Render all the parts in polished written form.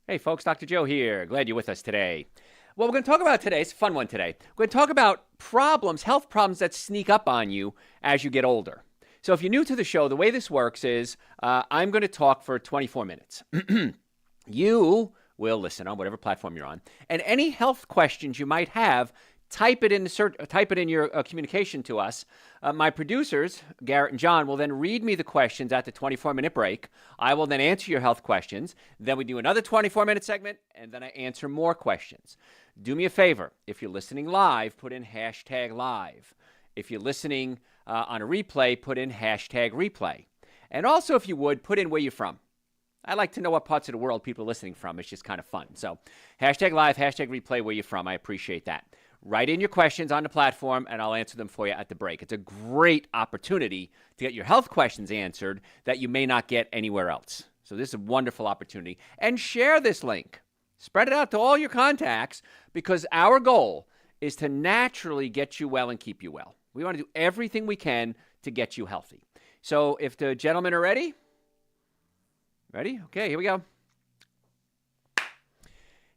Hey folks, Dr. Joe here. Glad you're with us today. What we're going to talk about today is a fun one today. We're going to talk about problems, health problems that sneak up on you as you get older. So if you're new to the show, the way this works is I'm going to talk for 24 minutes. You will listen on whatever platform you're on, and any health questions you might have, type it in your communication to us. My producers, Garrett and John, will then read me the questions at the 24-minute break. I will then answer your health questions. Then we do another 24-minute segment, and then I answer more questions. Do me a favor. If you're listening live, put in hashtag live. If you're listening on a replay, put in hashtag replay. And also, if you would, put in where you're from. I like to know what parts of the world people are listening from. It's just kind of fun. So hashtag live, hashtag replay where you're from. I appreciate that. Write in your questions on the platform, and I'll answer them for you at the break. It's a great opportunity to get your health questions answered that you may not get anywhere else. So this is a wonderful opportunity. And share this link. Spread it out to all your contacts, because our goal is to naturally get you well and keep you well. We want to do everything we can to get you healthy. So if the gentlemen are ready? Ready? Okay, here we go.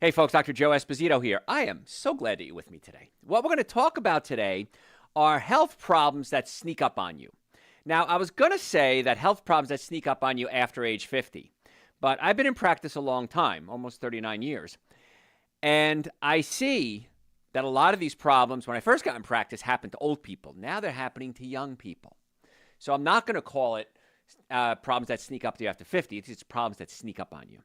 Hey folks, Dr. Joe Esposito here. I am so glad that you're with me today. What we're going to talk about today are health problems that sneak up on you. Now, I was going to say that health problems that sneak up on you after age 50, but I've been in practice a long time, almost 39 years, and I see that a lot of these problems, when I first got in practice, happened to old people. Now they're happening to young people. So I'm not going to call it problems that sneak up to you after 50. It's just problems that sneak up on you.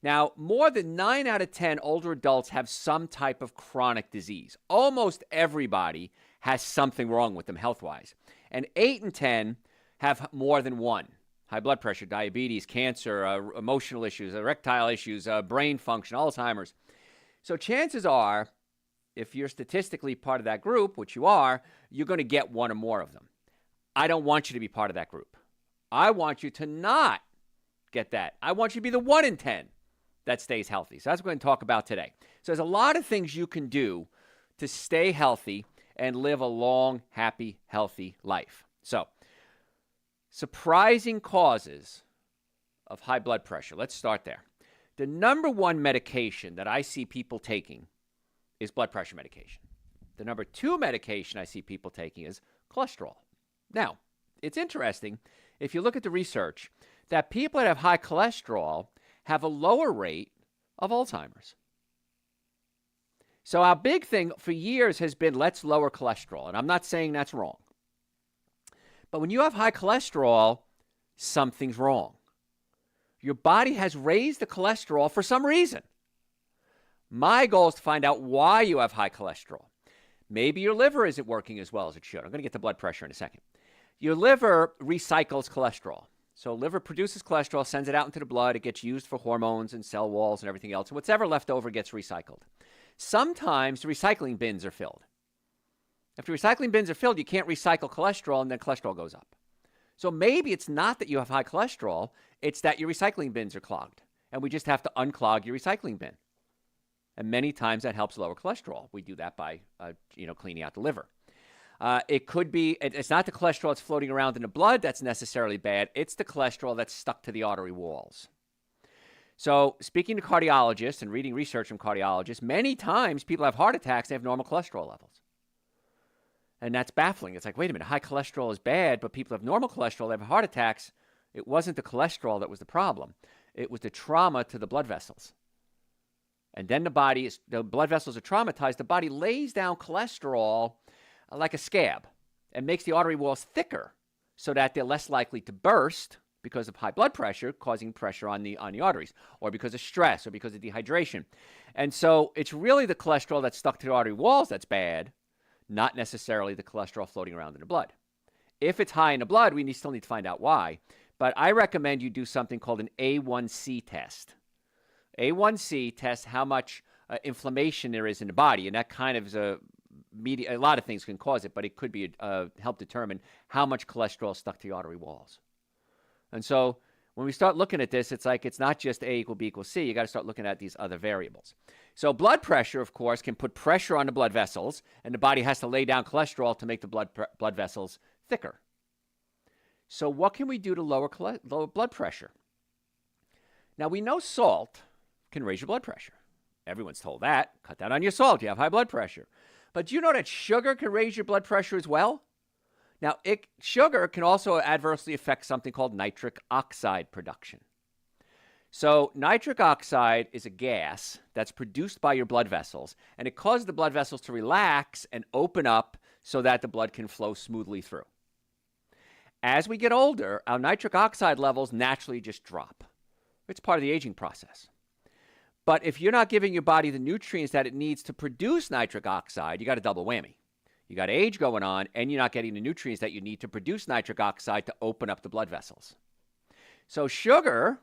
Now, more than 9 out of 10 older adults have some type of chronic disease. Almost everybody has something wrong with them health-wise. And 8 in 10 have more than one. High blood pressure, diabetes, cancer, emotional issues, erectile issues, brain function, Alzheimer's. So chances are, if you're statistically part of that group, which you are, you're going to get one or more of them. I don't want you to be part of that group. I want you to not get that. I want you to be the 1 in 10 that stays healthy. So that's what we're going to talk about today. So there's a lot of things you can do to stay healthy and live a long, happy, healthy life. So, surprising causes of high blood pressure. Let's start there. The number one medication that I see people taking is blood pressure medication. The number 2 medication I see people taking is cholesterol. Now, it's interesting, if you look at the research, that people that have high cholesterol have a lower rate of Alzheimer's. So our big thing for years has been, let's lower cholesterol. And I'm not saying that's wrong. But when you have high cholesterol, something's wrong. Your body has raised the cholesterol for some reason. My goal is to find out why you have high cholesterol. Maybe your liver isn't working as well as it should. I'm going to get to blood pressure in a second. Your liver recycles cholesterol. So liver produces cholesterol, sends it out into the blood. It gets used for hormones and cell walls and everything else. And what's ever left over gets recycled. Sometimes the recycling bins are filled. If the recycling bins are filled, you can't recycle cholesterol, and then cholesterol goes up. So maybe it's not that you have high cholesterol. It's that your recycling bins are clogged. And we just have to unclog your recycling bin. And many times that helps lower cholesterol. We do that by cleaning out the liver. It could be, it's not the cholesterol that's floating around in the blood that's necessarily bad. It's the cholesterol that's stuck to the artery walls. So speaking to cardiologists and reading research from cardiologists, many times people have heart attacks, they have normal cholesterol levels. And that's baffling. It's like, wait a minute, high cholesterol is bad, but people have normal cholesterol, they have heart attacks. It wasn't the cholesterol that was the problem. It was the trauma to the blood vessels. And then the blood vessels are traumatized. The body lays down cholesterol like a scab and makes the artery walls thicker so that they're less likely to burst because of high blood pressure, causing pressure on the arteries, or because of stress, or because of dehydration. And so it's really the cholesterol that's stuck to the artery walls that's bad, not necessarily the cholesterol floating around in the blood. If it's high in the blood, we still need to find out why. But I recommend you do something called an A1C test. A1C tests how much inflammation there is in the body, and that kind of is a lot of things can cause it, but it could be help determine how much cholesterol is stuck to the artery walls. And so when we start looking at this, it's like it's not just A equal B equals C. You got to start looking at these other variables. So blood pressure, of course, can put pressure on the blood vessels, and the body has to lay down cholesterol to make the blood vessels thicker. So what can we do to lower blood pressure? Now, we know salt can raise your blood pressure. Everyone's told that. Cut down on your salt. You have high blood pressure. But do you know that sugar can raise your blood pressure as well? Now, sugar can also adversely affect something called nitric oxide production. So nitric oxide is a gas that's produced by your blood vessels, and it causes the blood vessels to relax and open up so that the blood can flow smoothly through. As we get older, our nitric oxide levels naturally just drop. It's part of the aging process. But if you're not giving your body the nutrients that it needs to produce nitric oxide, you got a double whammy. You got age going on, and you're not getting the nutrients that you need to produce nitric oxide to open up the blood vessels. So sugar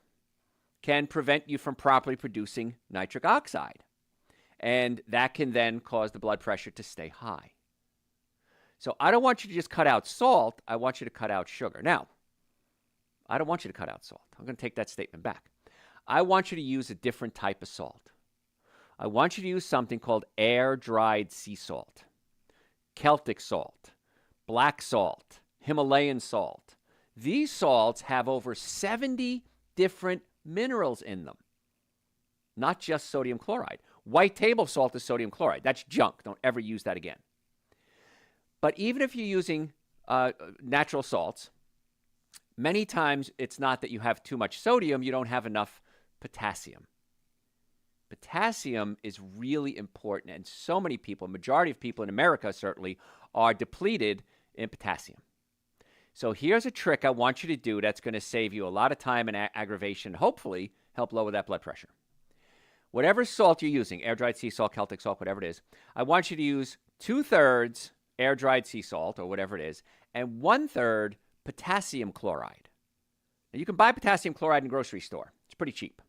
can prevent you from properly producing nitric oxide, and that can then cause the blood pressure to stay high. So I don't want you to just cut out salt. I want you to cut out sugar. Now, I don't want you to cut out salt. I'm going to take that statement back. I want you to use a different type of salt. I want you to use something called air-dried sea salt, Celtic salt, black salt, Himalayan salt. These salts have over 70 different minerals in them, not just sodium chloride. White table salt is sodium chloride. That's junk. Don't ever use that again. But even if you're using natural salts, many times it's not that you have too much sodium, you don't have enough potassium. Potassium is really important, and so many people, majority of people in America certainly, are depleted in potassium. So here's a trick I want you to do that's going to save you a lot of time and aggravation, hopefully help lower that blood pressure. Whatever salt you're using, air-dried sea salt, Celtic salt, whatever it is, I want you to use 2/3 air-dried sea salt, or whatever it is, and 1/3 potassium chloride. Now, you can buy potassium chloride in the grocery store. It's pretty cheap.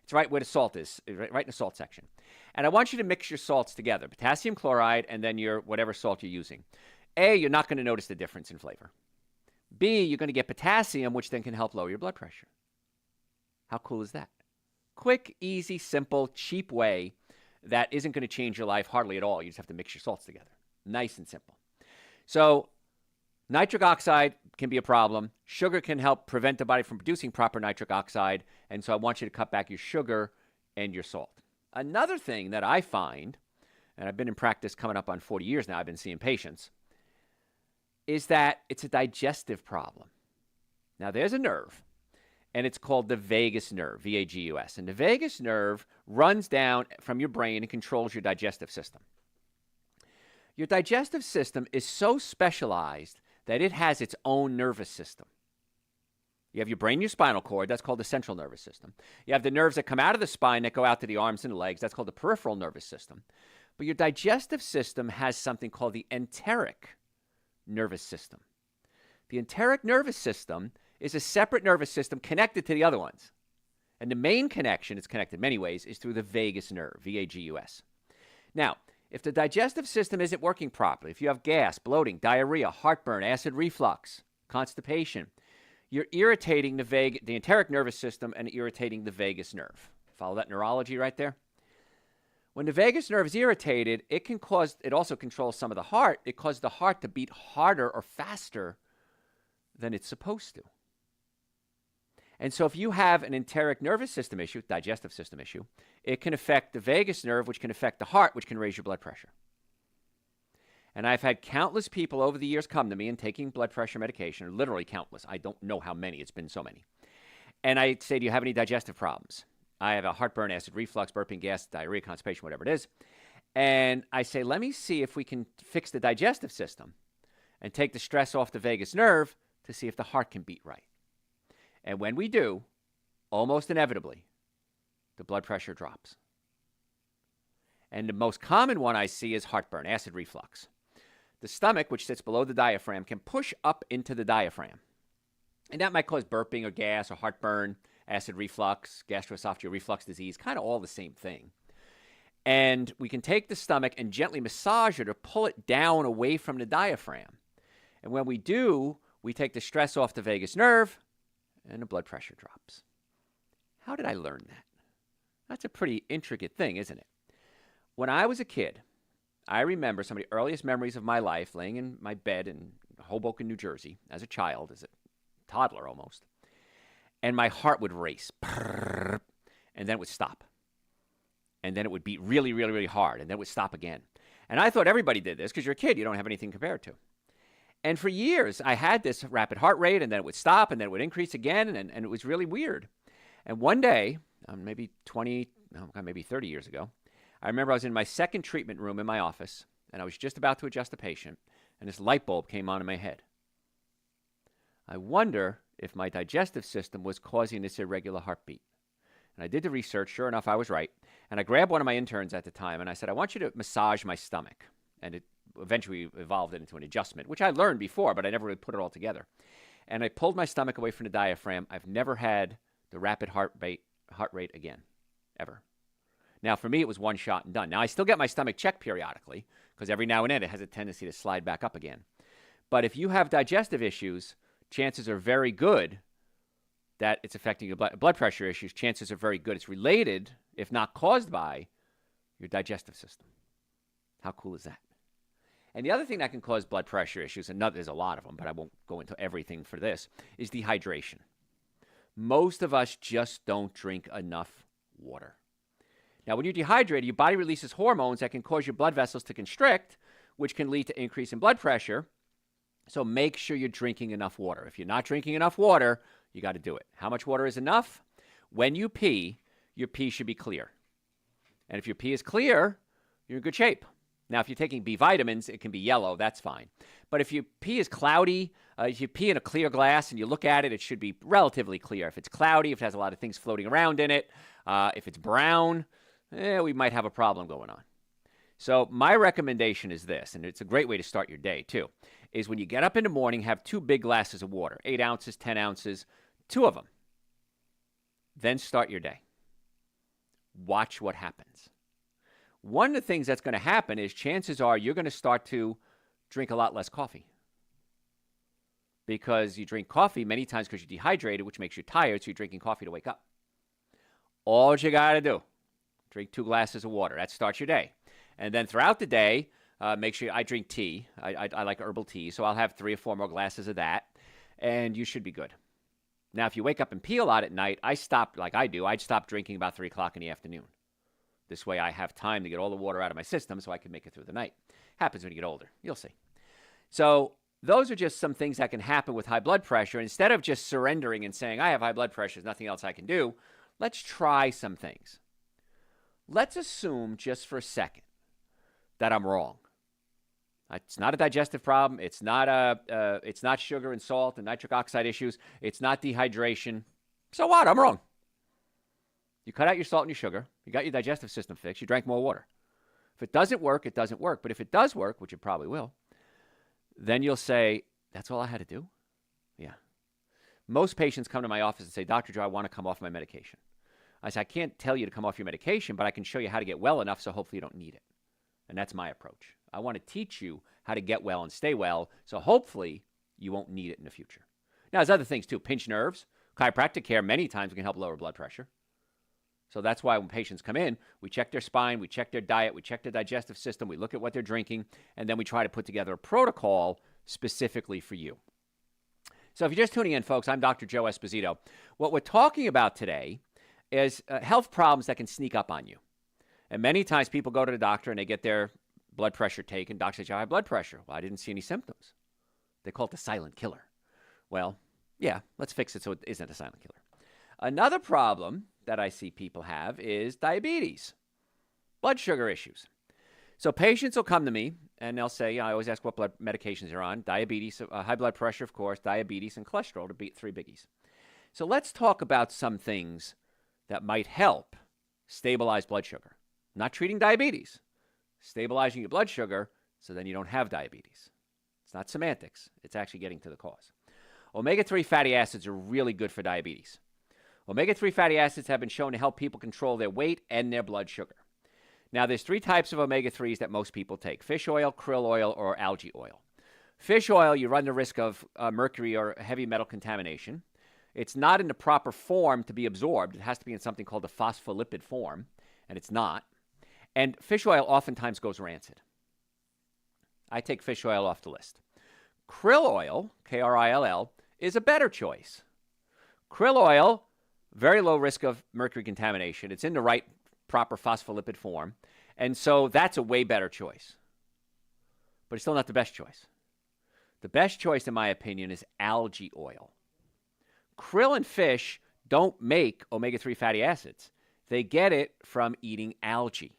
It's right where the salt is, right in the salt section. And I want you to mix your salts together, potassium chloride and then your whatever salt you're using. A, you're not going to notice the difference in flavor. B, you're going to get potassium, which then can help lower your blood pressure. How cool is that? Quick, easy, simple, cheap way that isn't going to change your life hardly at all. You just have to mix your salts together. Nice and simple. So nitric oxide can be a problem. Sugar can help prevent the body from producing proper nitric oxide. And so I want you to cut back your sugar and your salt. Another thing that I find, and I've been in practice coming up on 40 years now, I've been seeing patients, is that it's a digestive problem. Now, there's a nerve, and it's called the vagus nerve, V-A-G-U-S. And the vagus nerve runs down from your brain and controls your digestive system. Your digestive system is so specialized that it has its own nervous system. You have your brain, your spinal cord. That's called the central nervous system. You have the nerves that come out of the spine that go out to the arms and the legs. That's called the peripheral nervous system. But your digestive system has something called the enteric nervous system. The enteric nervous system is a separate nervous system connected to the other ones. And the main connection, it's connected in many ways, is through the vagus nerve, V-A-G-U-S. Now, if the digestive system isn't working properly, if you have gas, bloating, diarrhea, heartburn, acid reflux, constipation, you're irritating the enteric nervous system and irritating the vagus nerve. Follow that neurology right there? When the vagus nerve is irritated, it also controls some of the heart. It causes the heart to beat harder or faster than it's supposed to. And so if you have an enteric nervous system issue, digestive system issue, it can affect the vagus nerve, which can affect the heart, which can raise your blood pressure. And I've had countless people over the years come to me and taking blood pressure medication, literally countless. I don't know how many. It's been so many. And I say, do you have any digestive problems? I have a heartburn, acid reflux, burping, gas, diarrhea, constipation, whatever it is. And I say, let me see if we can fix the digestive system and take the stress off the vagus nerve to see if the heart can beat right. And when we do, almost inevitably, the blood pressure drops. And the most common one I see is heartburn, acid reflux. The stomach, which sits below the diaphragm, can push up into the diaphragm. And that might cause burping or gas or heartburn, acid reflux, gastroesophageal reflux disease, kind of all the same thing. And we can take the stomach and gently massage it or pull it down away from the diaphragm. And when we do, we take the stress off the vagus nerve and the blood pressure drops. How did I learn that? That's a pretty intricate thing, isn't it? When I was a kid, I remember some of the earliest memories of my life laying in my bed in Hoboken, New Jersey, as a child, as a toddler almost. And my heart would race, and then it would stop. and then it would beat really, really, really hard, and then it would stop again. And I thought everybody did this because you're a kid. You don't have anything compared to. And for years, I had this rapid heart rate, and then it would stop, and then it would increase again, and it was really weird. And one day, maybe 30 years ago, I remember I was in my second treatment room in my office, and I was just about to adjust a patient, and this light bulb came on in my head. I wonder if my digestive system was causing this irregular heartbeat. And I did the research. Sure enough, I was right. And I grabbed one of my interns at the time, and I said, I want you to massage my stomach. And it eventually evolved into an adjustment, which I learned before, but I never really put it all together. And I pulled my stomach away from the diaphragm. I've never had the rapid heart rate again, ever. Now, for me, it was one shot and done. Now, I still get my stomach checked periodically, because every now and then it has a tendency to slide back up again. But if you have digestive issues, chances are very good that it's affecting your blood pressure issues. Chances are very good it's related, if not caused by, your digestive system. How cool is that? And the other thing that can cause blood pressure issues, and there's a lot of them, but I won't go into everything for this, is dehydration. Most of us just don't drink enough water. Now, when you're dehydrated, your body releases hormones that can cause your blood vessels to constrict, which can lead to increase in blood pressure. So make sure you're drinking enough water. If you're not drinking enough water, you got to do it. How much water is enough? When you pee, your pee should be clear. And if your pee is clear, you're in good shape. Now, if you're taking B vitamins, it can be yellow. That's fine. But if your pee is cloudy, if you pee in a clear glass and you look at it, it should be relatively clear. If it's cloudy, if it has a lot of things floating around in it, if it's brown, we might have a problem going on. So my recommendation is this, and it's a great way to start your day too, is when you get up in the morning, have 2 big glasses of water, 8 ounces, 10 ounces, 2 of them. Then start your day. Watch what happens. One of the things that's going to happen is chances are you're going to start to drink a lot less coffee. Because you drink coffee many times because you're dehydrated, which makes you tired, so you're drinking coffee to wake up. All you got to do, drink 2 glasses of water. That starts your day. And then throughout the day, make sure I drink tea. I like herbal tea, so I'll have 3 or 4 more glasses of that, and you should be good. Now, if you wake up and pee a lot at night, I'd stop drinking about 3 o'clock in the afternoon. This way I have time to get all the water out of my system so I can make it through the night. Happens when you get older. You'll see. So those are just some things that can happen with high blood pressure. Instead of just surrendering and saying, I have high blood pressure, there's nothing else I can do, let's try some things. Let's assume just for a second that I'm wrong. It's not a digestive problem. It's not sugar and salt and nitric oxide issues. It's not dehydration. So what? I'm wrong. You cut out your salt and your sugar. You got your digestive system fixed. You drank more water. If it doesn't work, it doesn't work. But if it does work, which it probably will, then you'll say, that's all I had to do? Yeah. Most patients come to my office and say, Dr. Joe, I want to come off my medication. I say, I can't tell you to come off your medication, but I can show you how to get well enough so hopefully you don't need it. And that's my approach. I want to teach you how to get well and stay well, so hopefully you won't need it in the future. Now, there's other things too. Pinched nerves, chiropractic care many times can help lower blood pressure. So that's why when patients come in, we check their spine, we check their diet, we check their digestive system, we look at what they're drinking, and then we try to put together a protocol specifically for you. So if you're just tuning in, folks, I'm Dr. Joe Esposito. What we're talking about today is health problems that can sneak up on you. And many times people go to the doctor and they get their blood pressure taken. Doctor says, I have blood pressure. Well, I didn't see any symptoms. They call it the silent killer. Well, yeah, let's fix it so it isn't a silent killer. Another problem that I see people have is diabetes, blood sugar issues. So patients will come to me and they'll say, I always ask what blood medications they're on. Diabetes, high blood pressure, of course, diabetes, and cholesterol, to be 3 biggies. So let's talk about some things that might help stabilize blood sugar. Not treating diabetes, stabilizing your blood sugar so then you don't have diabetes. It's not semantics. It's actually getting to the cause. Omega-3 fatty acids are really good for diabetes. Omega-3 fatty acids have been shown to help people control their weight and their blood sugar. Now, there's 3 types of omega-3s that most people take: fish oil, krill oil, or algae oil. Fish oil, you run the risk of mercury or heavy metal contamination. It's not in the proper form to be absorbed. It has to be in something called a phospholipid form, and it's not. And fish oil oftentimes goes rancid. I take fish oil off the list. Krill oil, K-R-I-L-L, is a better choice. Krill oil, very low risk of mercury contamination. It's in the right proper phospholipid form. And so that's a way better choice. But it's still not the best choice. The best choice, in my opinion, is algae oil. Krill and fish don't make omega-3 fatty acids. They get it from eating algae.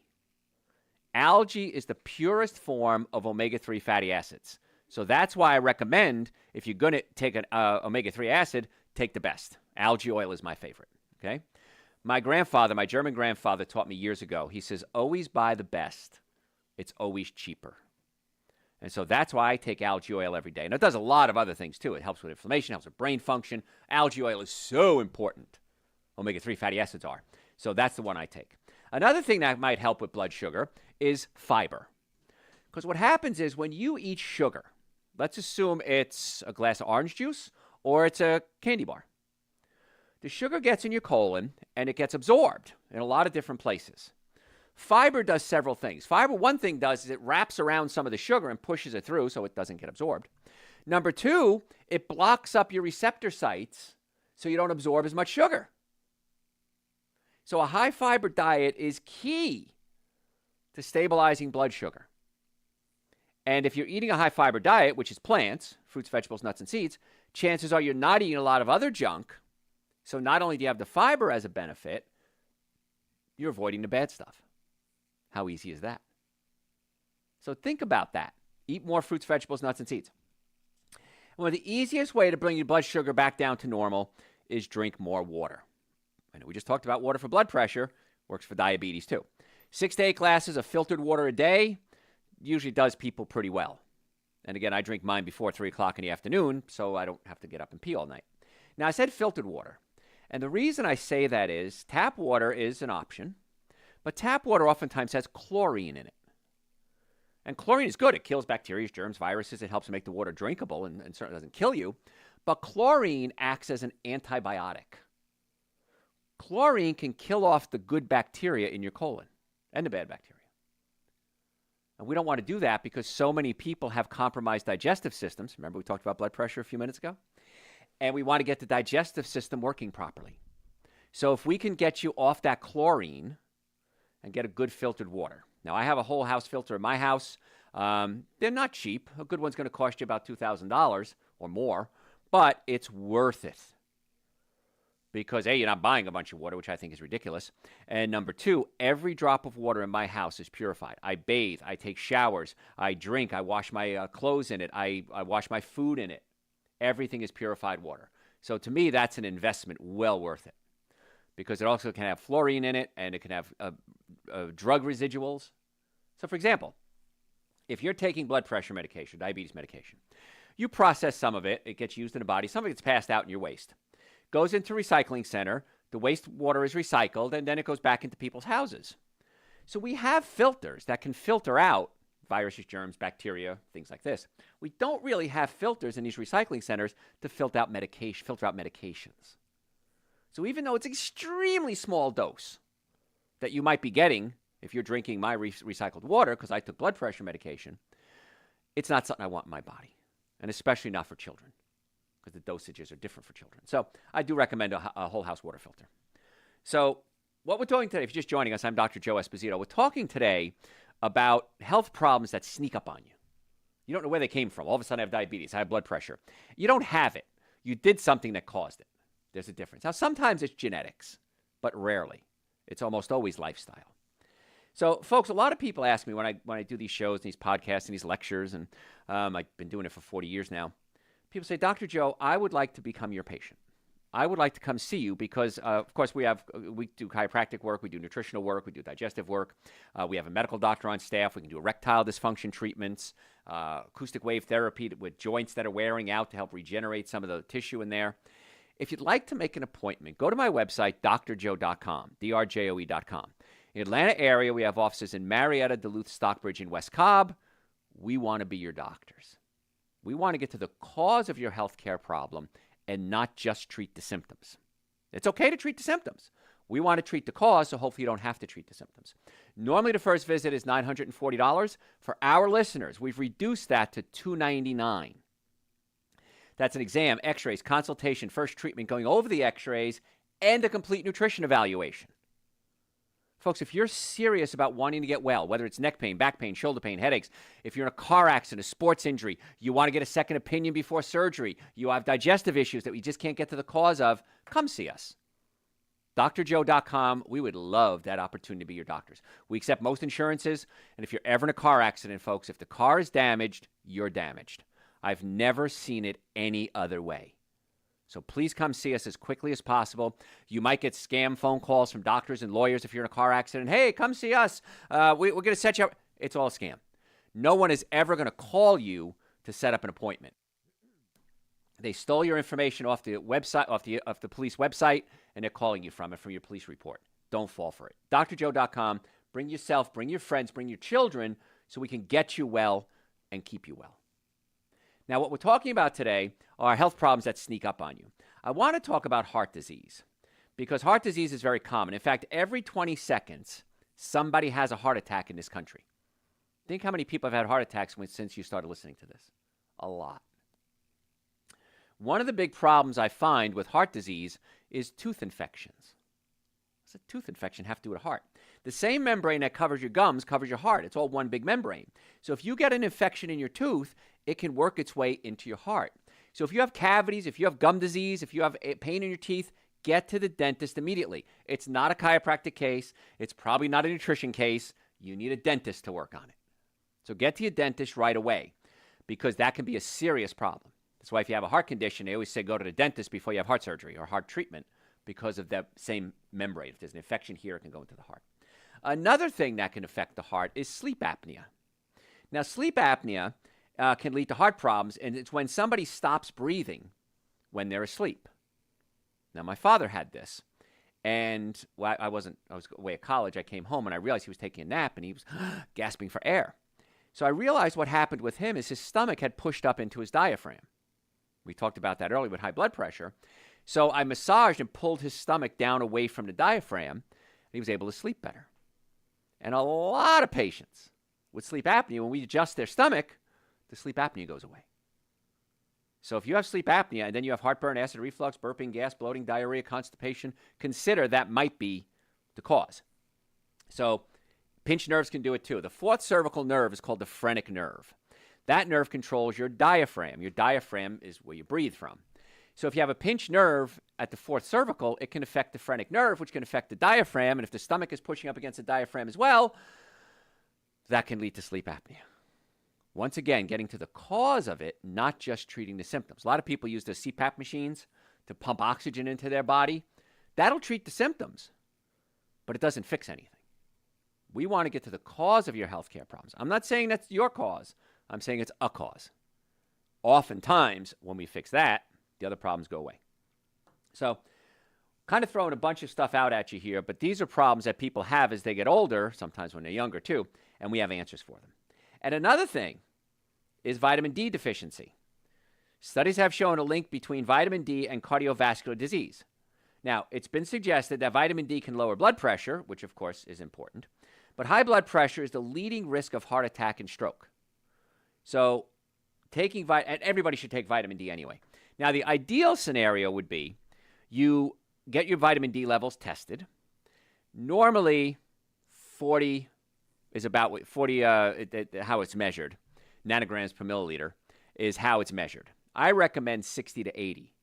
Algae is the purest form of omega-3 fatty acids. So that's why I recommend, if you're going to take an omega-3 acid, take the best. Algae oil is my favorite, okay? My German grandfather, taught me years ago, he says, always buy the best. It's always cheaper. And so that's why I take algae oil every day. And it does a lot of other things, too. It helps with inflammation, helps with brain function. Algae oil is so important. Omega-3 fatty acids are. So that's the one I take. Another thing that might help with blood sugar is fiber. Because what happens is when you eat sugar, let's assume it's a glass of orange juice or it's a candy bar. The sugar gets in your colon and it gets absorbed in a lot of different places. Fiber does several things. Fiber, one thing does is it wraps around some of the sugar and pushes it through so it doesn't get absorbed. Number two, it blocks up your receptor sites so you don't absorb as much sugar. So a high fiber diet is key to stabilizing blood sugar. And if you're eating a high fiber diet, which is plants, fruits, vegetables, nuts, and seeds, chances are you're not eating a lot of other junk. So not only do you have the fiber as a benefit, you're avoiding the bad stuff. How easy is that? So think about that. Eat more fruits, vegetables, nuts, and seeds. One of the easiest way to bring your blood sugar back down to normal is drink more water. I know we just talked about water for blood pressure. Works for diabetes too. 6 to 8 glasses of filtered water a day usually does people pretty well. And again, I drink mine before 3 o'clock in the afternoon, so I don't have to get up and pee all night. Now, I said filtered water. And the reason I say that is tap water is an option, but tap water oftentimes has chlorine in it. And chlorine is good. It kills bacteria, germs, viruses. It helps make the water drinkable and certainly doesn't kill you. But chlorine acts as an antibiotic. Chlorine can kill off the good bacteria in your colon and the bad bacteria. And we don't want to do that because so many people have compromised digestive systems. Remember we talked about blood pressure a few minutes ago? And we want to get the digestive system working properly. So if we can get you off that chlorine and get a good filtered water. Now, I have a whole house filter in my house. They're not cheap. A good one's going to cost you about $2,000 or more, but it's worth it. Because A, you're not buying a bunch of water, which I think is ridiculous. And number two, every drop of water in my house is purified. I bathe, I take showers, I drink, I wash my clothes in it, I wash my food in it. Everything is purified water. So to me, that's an investment well worth it. Because it also can have fluorine in it, and it can have drug residuals. So for example, if you're taking blood pressure medication, diabetes medication, you process some of it, it gets used in the body, some of it gets passed out in your waste. Goes into a recycling center, the wastewater is recycled, and then it goes back into people's houses. So we have filters that can filter out viruses, germs, bacteria, things like this. We don't really have filters in these recycling centers to filter out medications. So even though it's an extremely small dose that you might be getting if you're drinking my recycled water, because I took blood pressure medication, it's not something I want in my body, and especially not for children, because the dosages are different for children. So I do recommend a whole house water filter. So what we're talking today, if you're just joining us, I'm Dr. Joe Esposito. We're talking today about health problems that sneak up on you. You don't know where they came from. All of a sudden I have diabetes, I have blood pressure. You don't have it. You did something that caused it. There's a difference. Now, sometimes it's genetics, but rarely. It's almost always lifestyle. So, folks, a lot of people ask me when I do these shows and these podcasts and these lectures, and I've been doing it for 40 years now. People say, Dr. Joe, I would like to become your patient. I would like to come see you because, of course, we do chiropractic work, we do nutritional work, we do digestive work. We have a medical doctor on staff. We can do erectile dysfunction treatments, acoustic wave therapy with joints that are wearing out to help regenerate some of the tissue in there. If you'd like to make an appointment, go to my website, drjoe.com, drjoe.com. In the Atlanta area, we have offices in Marietta, Duluth, Stockbridge, and West Cobb. We want to be your doctors. We want to get to the cause of your health care problem and not just treat the symptoms. It's okay to treat the symptoms. We want to treat the cause, so hopefully you don't have to treat the symptoms. Normally, the first visit is $940. For our listeners, we've reduced that to $299. That's an exam, x-rays, consultation, first treatment, going over the x-rays, and a complete nutrition evaluation. Folks, if you're serious about wanting to get well, whether it's neck pain, back pain, shoulder pain, headaches, if you're in a car accident, a sports injury, you want to get a second opinion before surgery, you have digestive issues that we just can't get to the cause of, come see us. drjoe.com. We would love that opportunity to be your doctors. We accept most insurances, and if you're ever in a car accident, folks, if the car is damaged, you're damaged. I've never seen it any other way. So please come see us as quickly as possible. You might get scam phone calls from doctors and lawyers if you're in a car accident. Hey, come see us. We're going to set you up. It's all a scam. No one is ever going to call you to set up an appointment. They stole your information off the website, off the police website, and they're calling you from your police report. Don't fall for it. drjoe.com. Bring yourself, bring your friends, bring your children so we can get you well and keep you well. Now, what we're talking about today are health problems that sneak up on you. I want to talk about heart disease because heart disease is very common. In fact, every 20 seconds, somebody has a heart attack in this country. Think how many people have had heart attacks since you started listening to this. A lot. One of the big problems I find with heart disease is tooth infections. What's a tooth infection have to do with heart? The same membrane that covers your gums covers your heart. It's all one big membrane. So if you get an infection in your tooth, it can work its way into your heart. So if you have cavities, if you have gum disease, if you have pain in your teeth, get to the dentist immediately. It's not a chiropractic case. It's probably not a nutrition case. You need a dentist to work on it. So get to your dentist right away because that can be a serious problem. That's why if you have a heart condition, they always say go to the dentist before you have heart surgery or heart treatment because of that same membrane. If there's an infection here, it can go into the heart. Another thing that can affect the heart is sleep apnea. Now, sleep apnea can lead to heart problems, and it's when somebody stops breathing when they're asleep. Now, my father had this, and I was away at college. I came home, and I realized he was taking a nap, and he was gasping for air. So I realized what happened with him is his stomach had pushed up into his diaphragm. We talked about that earlier with high blood pressure. So I massaged and pulled his stomach down away from the diaphragm, and he was able to sleep better. And a lot of patients with sleep apnea, when we adjust their stomach, the sleep apnea goes away. So if you have sleep apnea and then you have heartburn, acid reflux, burping, gas, bloating, diarrhea, constipation, consider that might be the cause. So pinched nerves can do it too. The fourth cervical nerve is called the phrenic nerve. That nerve controls your diaphragm. Your diaphragm is where you breathe from. So if you have a pinched nerve at the fourth cervical, it can affect the phrenic nerve, which can affect the diaphragm. And if the stomach is pushing up against the diaphragm as well, that can lead to sleep apnea. Once again, getting to the cause of it, not just treating the symptoms. A lot of people use the CPAP machines to pump oxygen into their body. That'll treat the symptoms, but it doesn't fix anything. We want to get to the cause of your healthcare problems. I'm not saying that's your cause. I'm saying it's a cause. Oftentimes, when we fix that, the other problems go away. So, kind of throwing a bunch of stuff out at you here, but these are problems that people have as they get older, sometimes when they're younger too, and we have answers for them. And another thing is vitamin D deficiency. Studies have shown a link between vitamin D and cardiovascular disease. Now, it's been suggested that vitamin D can lower blood pressure, which of course is important, but high blood pressure is the leading risk of heart attack and stroke. So, and everybody should take vitamin D anyway. Now, the ideal scenario would be you get your vitamin D levels tested. Normally, 40 is about 40, how it's measured. Nanograms per milliliter is how it's measured. I recommend 60 to 80.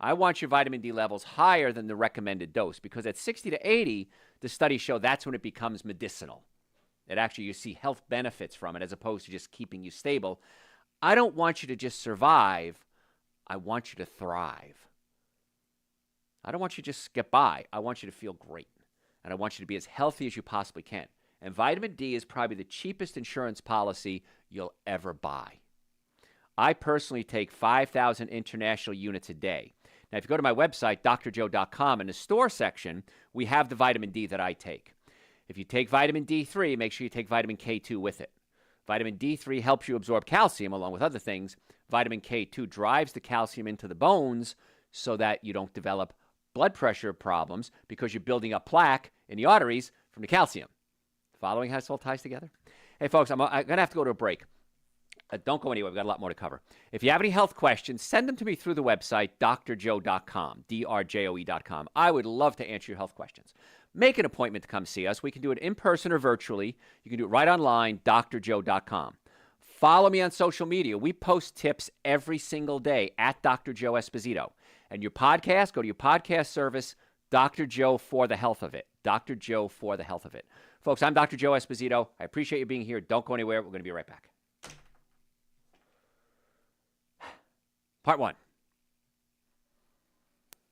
I want your vitamin D levels higher than the recommended dose because at 60 to 80, the studies show that's when it becomes medicinal. It actually, you see health benefits from it as opposed to just keeping you stable. I don't want you to just survive. I want you to thrive. I don't want you to just get by. I want you to feel great. And I want you to be as healthy as you possibly can. And vitamin D is probably the cheapest insurance policy you'll ever buy. I personally take 5,000 international units a day. Now, if you go to my website, drjoe.com, in the store section, we have the vitamin D that I take. If you take vitamin D3, make sure you take vitamin K2 with it. Vitamin D3 helps you absorb calcium along with other things. Vitamin K2 drives the calcium into the bones so that you don't develop blood pressure problems because you're building up plaque in the arteries from the calcium. Following how this all ties together? Hey, folks, I'm going to have to go to a break. Don't go anywhere. We've got a lot more to cover. If you have any health questions, send them to me through the website, drjoe.com, drjoe.com. I would love to answer your health questions. make an appointment to come see us. We can do it in person or virtually. You can do it right online, drjoe.com. Follow me on social media. We post tips every single day at Dr. Joe Esposito. And your podcast, go to your podcast service, Dr. Joe for the health of it. Dr. Joe for the health of it. Folks, I'm Dr. Joe Esposito. I appreciate you being here. Don't go anywhere. We're going to be right back. Part 1.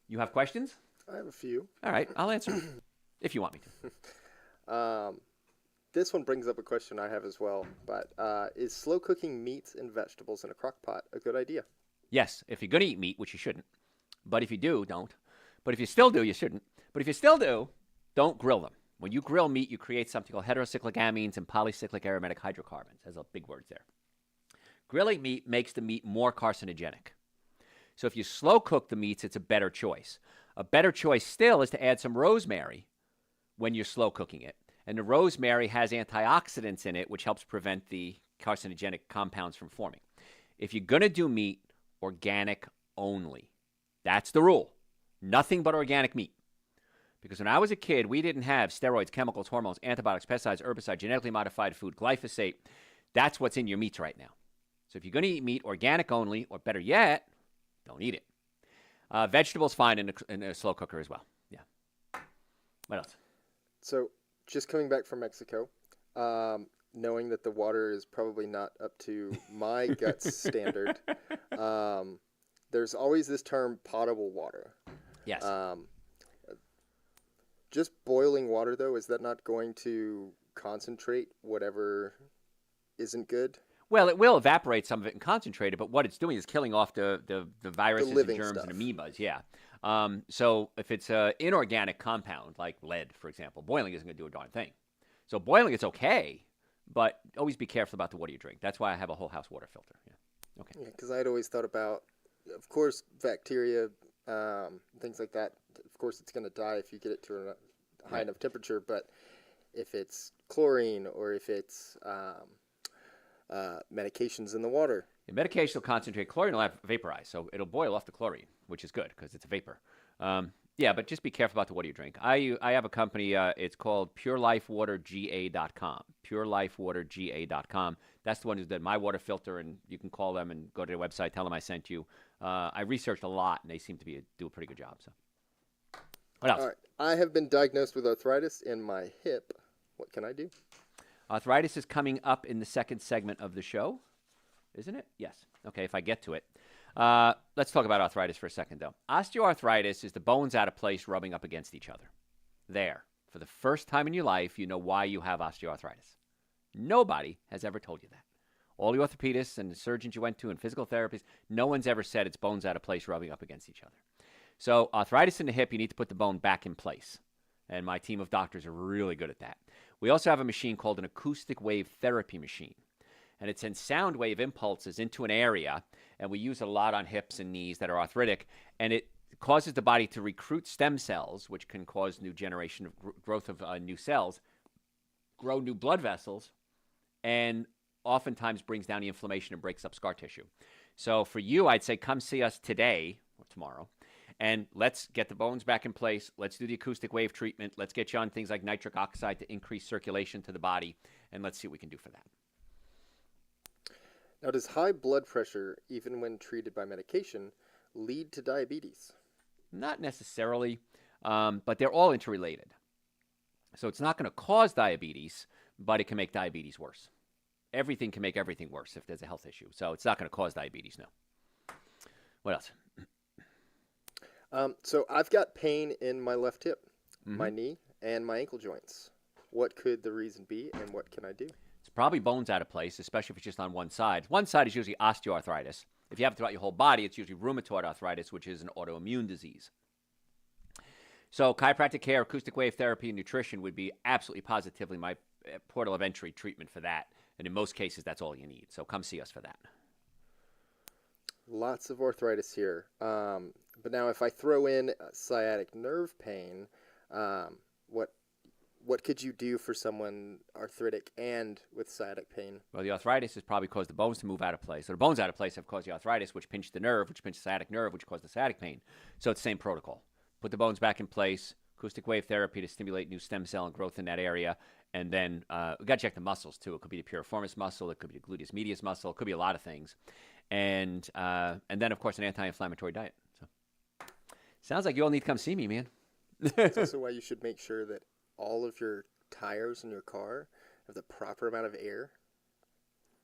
You have questions? I have a few. All right, I'll answer them if you want me to. This one brings up a question I have as well, but is slow cooking meats and vegetables in a crock pot a good idea? Yes, if you're going to eat meat, which you shouldn't. But if you do, don't. But if you still do, you shouldn't. But if you still do, don't grill them. When you grill meat, you create something called heterocyclic amines and polycyclic aromatic hydrocarbons. There's a big words there. Grilling meat makes the meat more carcinogenic. So if you slow cook the meats, it's a better choice. A better choice still is to add some rosemary when you're slow cooking it. And the rosemary has antioxidants in it, which helps prevent the carcinogenic compounds from forming. If you're going to do meat, organic only. That's the rule. Nothing but organic meat. Because when I was a kid, we didn't have steroids, chemicals, hormones, antibiotics, pesticides, herbicides, genetically modified food, glyphosate. That's what's in your meats right now. So if you're going to eat meat, organic only, or better yet, don't eat it. Vegetables fine in a slow cooker as well. Yeah. What else? So just coming back from Mexico, knowing that the water is probably not up to my guts standard, there's always this term potable water. Yes. Just boiling water, though, is that not going to concentrate whatever isn't good? Well, it will evaporate some of it and concentrate it, but what it's doing is killing off the viruses and germs stuff. and amoebas, yeah. So if it's an inorganic compound, like lead, for example, boiling isn't going to do a darn thing. So boiling is okay, but always be careful about the water you drink. That's why I have a whole house water filter. Yeah. Okay. Yeah, because I'd always thought about, of course, bacteria, things like that. Of course, it's going to die if you get it to a high enough temperature, but if it's chlorine or if it's medications in the water. The medication will concentrate. Chlorine will vaporize, so it'll boil off the chlorine, which is good because it's a vapor. Yeah, but just be careful about the water you drink. I have a company. It's called PureLifeWaterGA.com. PureLifeWaterGA.com. That's the one who did my water filter, and you can call them and go to their website, tell them I sent you. I researched a lot, and they seem to do a pretty good job. So, what else? All right. I have been diagnosed with arthritis in my hip. What can I do? Arthritis is coming up in the second segment of the show, isn't it? Yes. Okay, if I get to it. Let's talk about arthritis for a second, though. Osteoarthritis is the bones out of place rubbing up against each other. There. For the first time in your life, you know why you have osteoarthritis. Nobody has ever told you that. All the orthopedists and the surgeons you went to and physical therapists, no one's ever said it's bones out of place rubbing up against each other. So arthritis in the hip, you need to put the bone back in place. And my team of doctors are really good at that. We also have a machine called an acoustic wave therapy machine. And it sends sound wave impulses into an area, and we use it a lot on hips and knees that are arthritic, and it causes the body to recruit stem cells, which can cause new generation of growth of new cells, grow new blood vessels, and oftentimes brings down the inflammation and breaks up scar tissue. So for you, I'd say come see us today or tomorrow, and let's get the bones back in place. Let's do the acoustic wave treatment. Let's get you on things like nitric oxide to increase circulation to the body, and let's see what we can do for that. Now, does high blood pressure, even when treated by medication, lead to diabetes? Not necessarily, but they're all interrelated. So it's not going to cause diabetes, but it can make diabetes worse. Everything can make everything worse if there's a health issue. So it's not going to cause diabetes, no. What else? So I've got pain in my left hip, my knee, and my ankle joints. What could the reason be, and what can I do? It's probably bones out of place, especially if it's just on one side. One side is usually osteoarthritis. If you have it throughout your whole body, it's usually rheumatoid arthritis, which is an autoimmune disease. So chiropractic care, acoustic wave therapy, and nutrition would be absolutely positively my portal of entry treatment for that. And in most cases, that's all you need. So come see us for that. Lots of arthritis here. But now if I throw in sciatic nerve pain, what could you do for someone arthritic and with sciatic pain? Well, the arthritis has probably caused the bones to move out of place. So the bones out of place have caused the arthritis, which pinched the nerve, which pinched the sciatic nerve, which caused the sciatic pain. So it's the same protocol. Put the bones back in place, acoustic wave therapy to stimulate new stem cell and growth in that area. And then we got to check the muscles too. It could be the piriformis muscle, it could be the gluteus medius muscle, it could be a lot of things. And then of course an anti-inflammatory diet. So sounds like you all need to come see me, man. That's also why you should make sure that all of your tires in your car have the proper amount of air.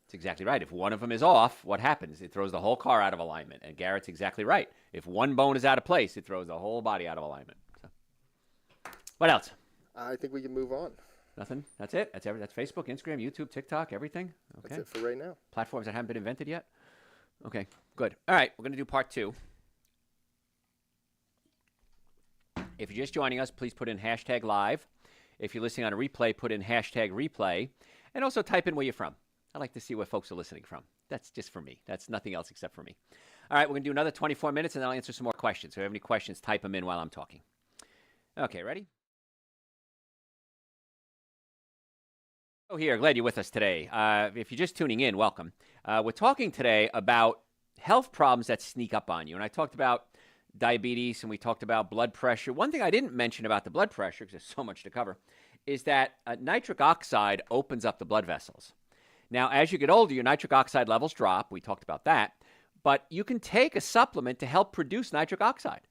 That's exactly right. If one of them is off, what happens? It throws the whole car out of alignment. And Garrett's exactly right. If one bone is out of place, it throws the whole body out of alignment. So, what else? I think we can move on. Nothing? That's it? That's everything? That's Facebook, Instagram, YouTube, TikTok, everything? Okay. That's it for right now. Platforms that haven't been invented yet? Okay, good. All right, we're going to do part 2. If you're just joining us, please put in hashtag live. If you're listening on a replay, put in hashtag replay. And also type in where you're from. I like to see where folks are listening from. That's just for me. That's nothing else except for me. All right, we're going to do another 24 minutes, and then I'll answer some more questions. So if you have any questions, type them in while I'm talking. Okay, ready? Oh, here, glad you're with us today. If you're just tuning in, welcome. We're talking today about health problems that sneak up on you. And I talked about diabetes, and we talked about blood pressure. One thing I didn't mention about the blood pressure, because there's so much to cover, is that nitric oxide opens up the blood vessels. Now, as you get older, your nitric oxide levels drop. We talked about that. But you can take a supplement to help produce nitric oxide.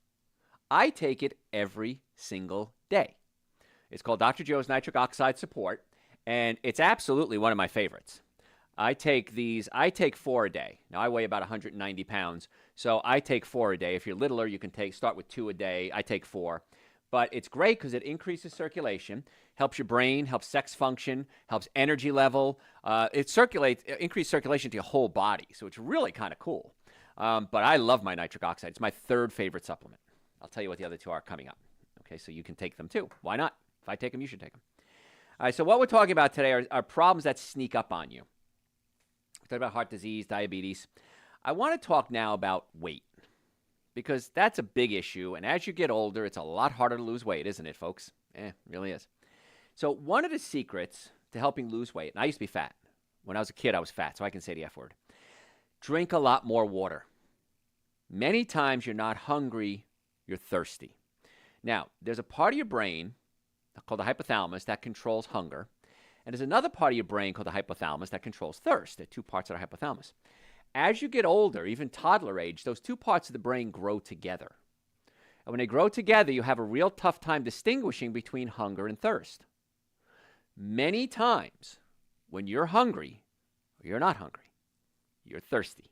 I take it every single day. It's called Dr. Joe's Nitric Oxide Support, and it's absolutely one of my favorites. I take 4 a day. Now, I weigh about 190 pounds, so I take 4 a day. If you're littler, you can start with 2 a day. I take 4. But it's great because it increases circulation, helps your brain, helps sex function, helps energy level. It increases circulation to your whole body, so it's really kind of cool. But I love my nitric oxide. It's my 3rd favorite supplement. I'll tell you what the other 2 are coming up. Okay, so you can take them too. Why not? If I take them, you should take them. All right, so what we're talking about today are problems that sneak up on you. We talked about heart disease, diabetes. I want to talk now about weight, because that's a big issue. And as you get older, it's a lot harder to lose weight, isn't it, folks? It really is. So one of the secrets to helping lose weight, and I used to be fat. When I was a kid, I was fat, so I can say the F word. Drink a lot more water. Many times you're not hungry, you're thirsty. Now, there's a part of your brain called the hypothalamus that controls hunger. And there's another part of your brain called the hypothalamus that controls thirst. There are 2 parts of the hypothalamus. As you get older, even toddler age, those 2 parts of the brain grow together. And when they grow together, you have a real tough time distinguishing between hunger and thirst. Many times, when you're hungry, you're not hungry. You're thirsty.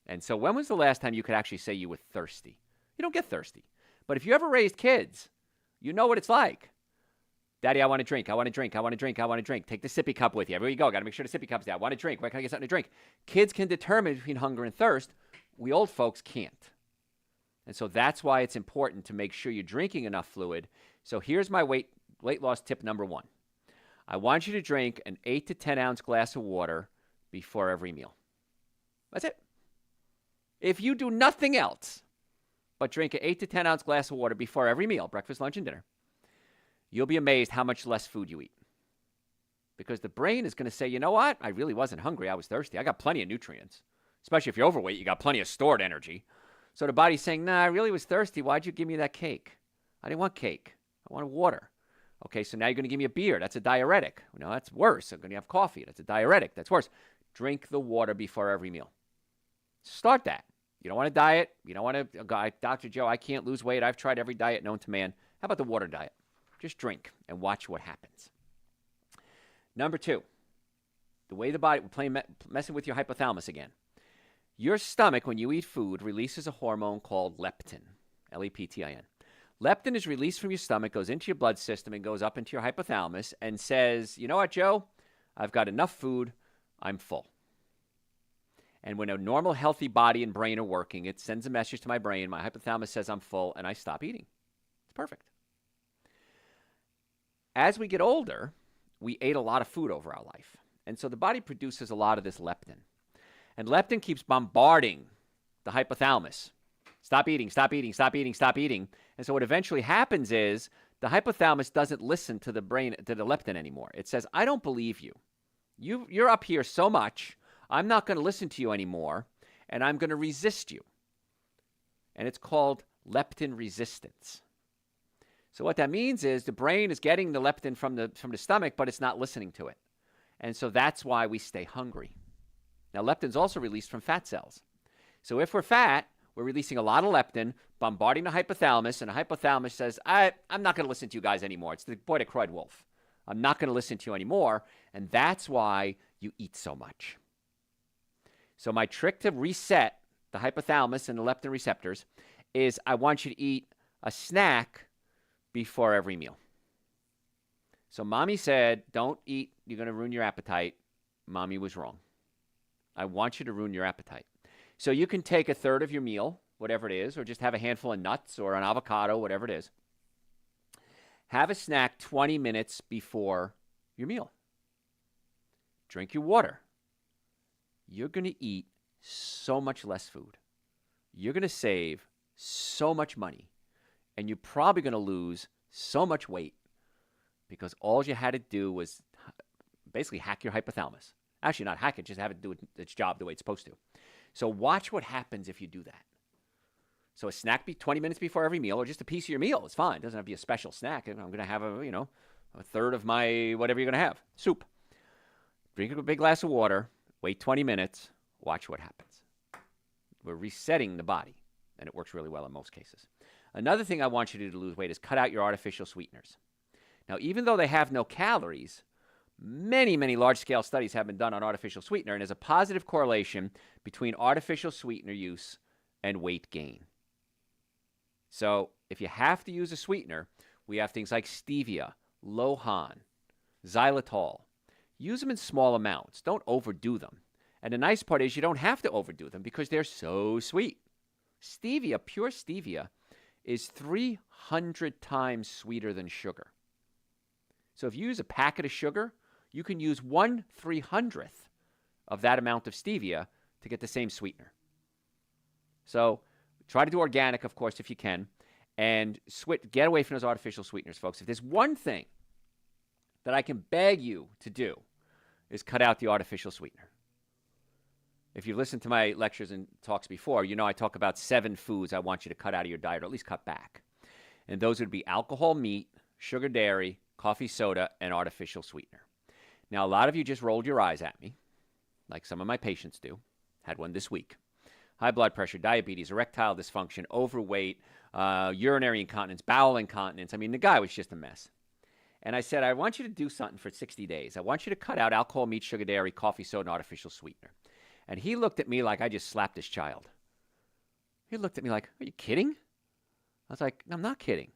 And so when was the last time you could actually say you were thirsty? You don't get thirsty. But if you ever raised kids, you know what it's like. Daddy, I want to drink. I want to drink. I want to drink. I want to drink. Take the sippy cup with you. Everywhere you go, got to make sure the sippy cup's there. I want to drink. Where can I get something to drink? Kids can determine between hunger and thirst. We old folks can't. And so that's why it's important to make sure you're drinking enough fluid. So here's my weight loss tip number 1. I want you to drink an 8 to 10 ounce glass of water before every meal. That's it. If you do nothing else but drink an 8 to 10 ounce glass of water before every meal, breakfast, lunch, and dinner, you'll be amazed how much less food you eat. Because the brain is going to say, you know what? I really wasn't hungry. I was thirsty. I got plenty of nutrients. Especially if you're overweight, you got plenty of stored energy. So the body's saying, nah, I really was thirsty. Why'd you give me that cake? I didn't want cake. I wanted water. Okay, so now you're going to give me a beer. That's a diuretic. No, that's worse. I'm going to have coffee. That's a diuretic. That's worse. Drink the water before every meal. Start that. You don't want to diet. You don't want to, Dr. Joe, I can't lose weight. I've tried every diet known to man. How about the water diet? Just drink and watch what happens. Number 2, the way the body, messing with your hypothalamus again. Your stomach, when you eat food, releases a hormone called leptin, L-E-P-T-I-N. Leptin is released from your stomach, goes into your blood system, and goes up into your hypothalamus and says, you know what, Joe? I've got enough food. I'm full. And when a normal, healthy body and brain are working, it sends a message to my brain. My hypothalamus says I'm full, and I stop eating. It's perfect. As we get older, we ate a lot of food over our life. And so the body produces a lot of this leptin. And leptin keeps bombarding the hypothalamus. Stop eating, stop eating, stop eating, stop eating. And so what eventually happens is the hypothalamus doesn't listen to the brain, to the leptin anymore. It says, I don't believe you. You're up here so much, I'm not going to listen to you anymore, and I'm going to resist you. And it's called leptin resistance. So what that means is the brain is getting the leptin from the stomach, but it's not listening to it. And so that's why we stay hungry. Now, leptin's also released from fat cells. So if we're fat, we're releasing a lot of leptin, bombarding the hypothalamus, and the hypothalamus says, I'm not going to listen to you guys anymore. It's the boy that cried wolf. I'm not going to listen to you anymore. And that's why you eat so much. So my trick to reset the hypothalamus and the leptin receptors is I want you to eat a snack before every meal. So mommy said, don't eat, you're going to ruin your appetite. Mommy was wrong. I want you to ruin your appetite. So you can take a third of your meal, whatever it is, or just have a handful of nuts or an avocado, whatever it is. Have a snack 20 minutes before your meal. Drink your water. You're going to eat so much less food. You're going to save so much money. And you're probably going to lose so much weight because all you had to do was basically hack your hypothalamus. Actually, not hack it, just have it do its job the way it's supposed to. So watch what happens if you do that. So a snack 20 minutes before every meal, or just a piece of your meal, it's fine. It doesn't have to be a special snack. I'm going to have a third of my whatever you're going to have, soup. Drink a big glass of water, wait 20 minutes, watch what happens. We're resetting the body, and it works really well in most cases. Another thing I want you to do to lose weight is cut out your artificial sweeteners. Now, even though they have no calories, many, many large-scale studies have been done on artificial sweetener, and there's a positive correlation between artificial sweetener use and weight gain. So if you have to use a sweetener, we have things like stevia, Lohan, xylitol. Use them in small amounts. Don't overdo them. And the nice part is you don't have to overdo them because they're so sweet. Stevia, pure stevia, is 300 times sweeter than sugar. So if you use a packet of sugar, you can use 1/300th of that amount of stevia to get the same sweetener. So try to do organic, of course, if you can, and get away from those artificial sweeteners, folks. If there's one thing that I can beg you to do is cut out the artificial sweetener. If you've listened to my lectures and talks before, you know I talk about 7 foods I want you to cut out of your diet, or at least cut back. And those would be alcohol, meat, sugar, dairy, coffee, soda, and artificial sweetener. Now, a lot of you just rolled your eyes at me, like some of my patients do. Had one this week. High blood pressure, diabetes, erectile dysfunction, overweight, urinary incontinence, bowel incontinence. I mean, the guy was just a mess. And I said, I want you to do something for 60 days. I want you to cut out alcohol, meat, sugar, dairy, coffee, soda, and artificial sweetener. And he looked at me like I just slapped his child. He looked at me like, are you kidding? I was like, I'm not kidding.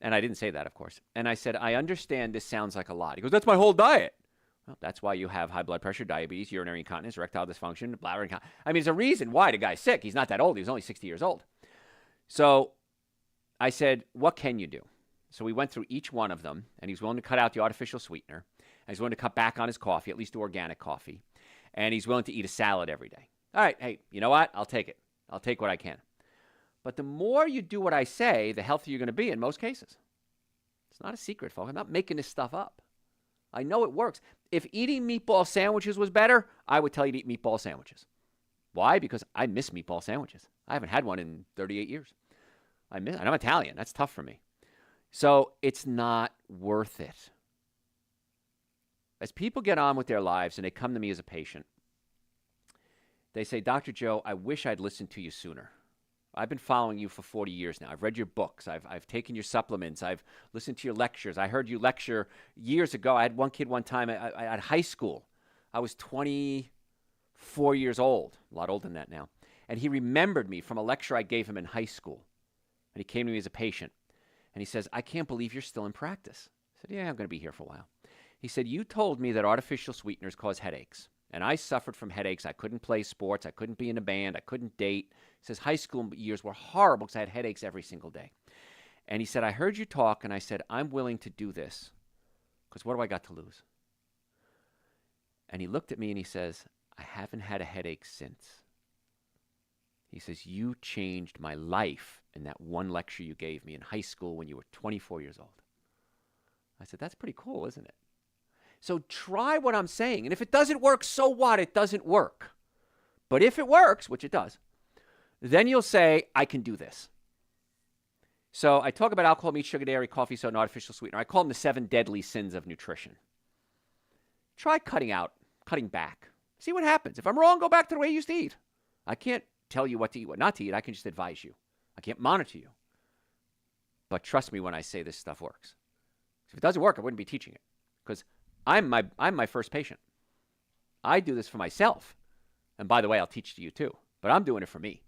And I didn't say that, of course. And I said, I understand this sounds like a lot. He goes, that's my whole diet. Well, that's why you have high blood pressure, diabetes, urinary incontinence, erectile dysfunction, bladder incontinence. I mean, there's a reason why the guy's sick. He's not that old. He was only 60 years old. So I said, what can you do? So we went through each one of them, and he's willing to cut out the artificial sweetener. And he's willing to cut back on his coffee, at least do organic coffee. And he's willing to eat a salad every day. All right, hey, you know what? I'll take it. I'll take what I can. But the more you do what I say, the healthier you're going to be in most cases. It's not a secret, folks. I'm not making this stuff up. I know it works. If eating meatball sandwiches was better, I would tell you to eat meatball sandwiches. Why? Because I miss meatball sandwiches. I haven't had one in 38 years. And I'm Italian. That's tough for me. So it's not worth it. As people get on with their lives and they come to me as a patient, they say, Dr. Joe, I wish I'd listened to you sooner. I've been following you for 40 years now. I've read your books. I've taken your supplements. I've listened to your lectures. I heard you lecture years ago. I had one kid one time at high school. I was 24 years old, a lot older than that now. And he remembered me from a lecture I gave him in high school. And he came to me as a patient. And he says, I can't believe you're still in practice. I said, yeah, I'm going to be here for a while. He said, you told me that artificial sweeteners cause headaches. And I suffered from headaches. I couldn't play sports. I couldn't be in a band. I couldn't date. He says, high school years were horrible because I had headaches every single day. And he said, I heard you talk, and I said, I'm willing to do this because what do I got to lose? And he looked at me and he says, I haven't had a headache since. He says, you changed my life in that one lecture you gave me in high school when you were 24 years old. I said, that's pretty cool, isn't it? So try what I'm saying. And if it doesn't work, so what? It doesn't work. But if it works, which it does, then you'll say, I can do this. So I talk about alcohol, meat, sugar, dairy, coffee, soda, and artificial sweetener. I call them the 7 deadly sins of nutrition. Try cutting back. See what happens. If I'm wrong, go back to the way you used to eat. I can't tell you what to eat, what not to eat. I can just advise you. I can't monitor you. But trust me when I say this stuff works. If it doesn't work, I wouldn't be teaching it, because I'm my first patient. I do this for myself. And by the way, I'll teach to you too. But I'm doing it for me.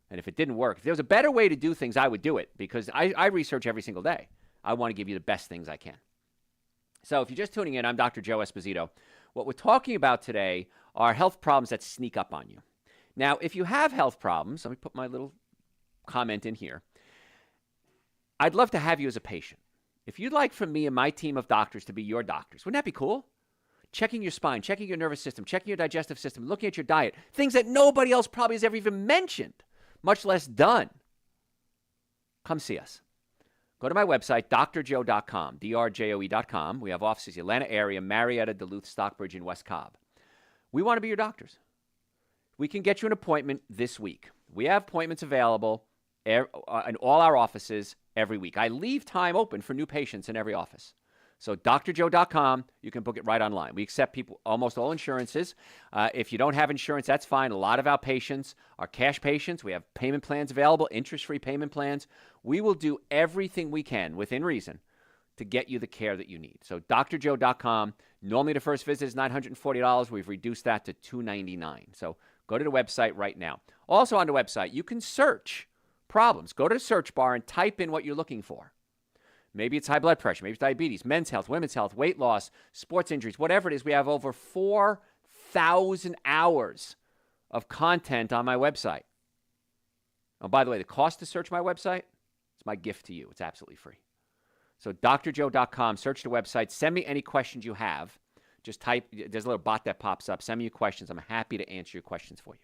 And if it didn't work, if there was a better way to do things, I would do it, because I research every single day. I want to give you the best things I can. So if you're just tuning in, I'm Dr. Joe Esposito. What we're talking about today are health problems that sneak up on you. Now, if you have health problems, let me put my little comment in here. I'd love to have you as a patient. If you'd like for me and my team of doctors to be your doctors, wouldn't that be cool? Checking your spine, checking your nervous system, checking your digestive system, looking at your diet, things that nobody else probably has ever even mentioned, much less done. Come see us. Go to my website, drjoe.com, drjoe.com. We have offices in the Atlanta area, Marietta, Duluth, Stockbridge, and West Cobb. We want to be your doctors. We can get you an appointment this week. We have appointments available in all our offices every week. I leave time open for new patients in every office. So drjoe.com, you can book it right online. We accept people, almost all insurances. If you don't have insurance, that's fine. A lot of our patients are cash patients. We have payment plans available, interest-free payment plans. We will do everything we can, within reason, to get you the care that you need. So drjoe.com. Normally the first visit is $940. We've reduced that to $299. So go to the website right now. Also on the website, you can search problems. Go to the search bar and type in what you're looking for. Maybe it's high blood pressure. Maybe it's diabetes, men's health, women's health, weight loss, sports injuries, whatever it is. We have over 4,000 hours of content on my website. Oh, by the way, the cost to search my website is my gift to you. It's absolutely free. So drjoe.com, search the website. Send me any questions you have. Just type, there's a little bot that pops up. Send me your questions. I'm happy to answer your questions for you.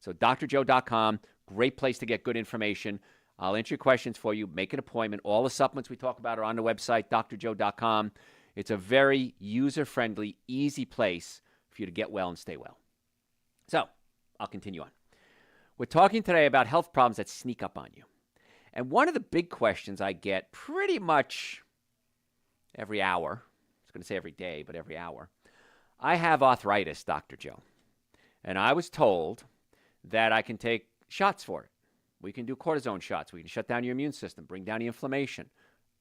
So drjoe.com, great place to get good information. I'll answer your questions for you. Make an appointment. All the supplements we talk about are on the website, drjoe.com. It's a very user-friendly, easy place for you to get well and stay well. So I'll continue on. We're talking today about health problems that sneak up on you. And one of the big questions I get pretty much every hour, I was going to say every day, but every hour, I have arthritis, Dr. Joe. And I was told that I can take shots for it. We can do cortisone shots. We can shut down your immune system, bring down the inflammation.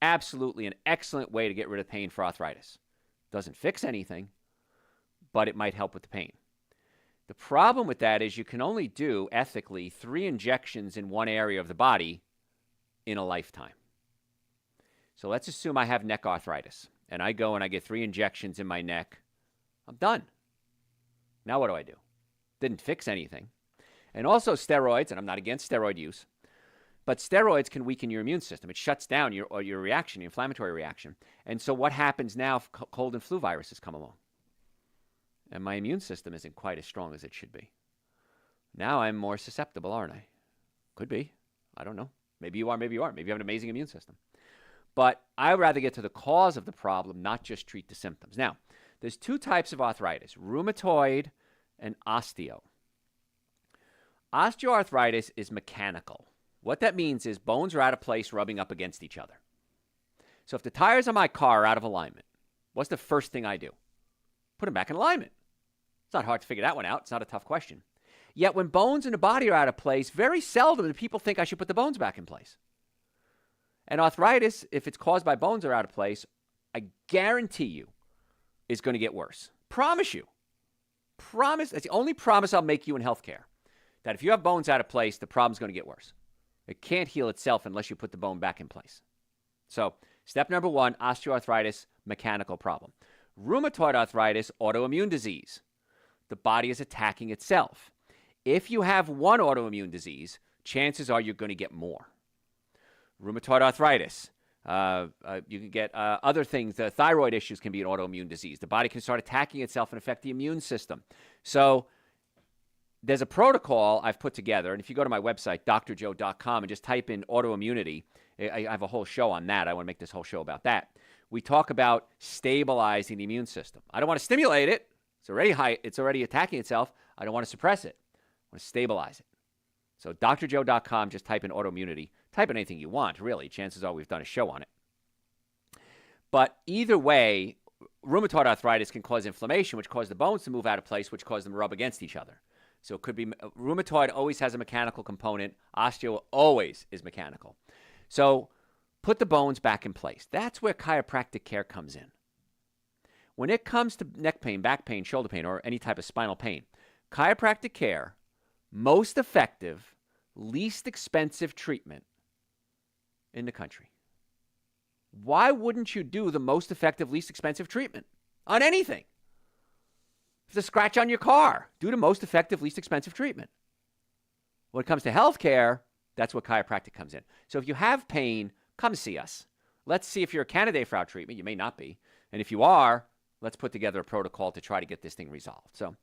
Absolutely an excellent way to get rid of pain for arthritis. Doesn't fix anything, but it might help with the pain. The problem with that is you can only do, ethically, 3 injections in one area of the body in a lifetime. So let's assume I have neck arthritis, and I go and I get 3 injections in my neck. I'm done. Now what do? Didn't fix anything. And also steroids, and I'm not against steroid use, but steroids can weaken your immune system. It shuts down your reaction, your inflammatory reaction. And so what happens now if cold and flu viruses come along? And my immune system isn't quite as strong as it should be. Now I'm more susceptible, aren't I? Could be. I don't know. Maybe you are, maybe you aren't. Maybe you have an amazing immune system. But I'd rather get to the cause of the problem, not just treat the symptoms. Now, there's 2 types of arthritis, rheumatoid and osteo. Osteoarthritis is mechanical. What that means is bones are out of place rubbing up against each other. So if the tires on my car are out of alignment, what's the first thing I do? Put them back in alignment. It's not hard to figure that one out. It's not a tough question. Yet when bones in the body are out of place, very seldom do people think I should put the bones back in place. And arthritis, if it's caused by bones that are out of place, I guarantee you is going to get worse. Promise you. Promise. That's the only promise I'll make you in healthcare. That if you have bones out of place, the problem's going to get worse. It can't heal itself unless you put the bone back in place. So, step number 1, osteoarthritis, mechanical problem. Rheumatoid arthritis, autoimmune disease. The body is attacking itself. If you have one autoimmune disease, chances are you're going to get more. Rheumatoid arthritis. You can get other things. The thyroid issues can be an autoimmune disease. The body can start attacking itself and affect the immune system. So, there's a protocol I've put together, and if you go to my website, drjoe.com, and just type in autoimmunity, I have a whole show on that. I want to make this whole show about that. We talk about stabilizing the immune system. I don't want to stimulate it. It's already high. It's already attacking itself. I don't want to suppress it. I want to stabilize it. So drjoe.com, just type in autoimmunity. Type in anything you want, really. Chances are we've done a show on it. But either way, rheumatoid arthritis can cause inflammation, which causes the bones to move out of place, which causes them to rub against each other. So it could be rheumatoid always has a mechanical component. Osteo always is mechanical. So put the bones back in place. That's where chiropractic care comes in. When it comes to neck pain, back pain, shoulder pain, or any type of spinal pain, chiropractic care, most effective, least expensive treatment in the country. Why wouldn't you do the most effective, least expensive treatment on anything? If it's a scratch on your car, do the most effective, least expensive treatment. When it comes to healthcare, that's what chiropractic comes in. So if you have pain, come see us. Let's see if you're a candidate for our treatment. You may not be. And if you are, let's put together a protocol to try to get this thing resolved. So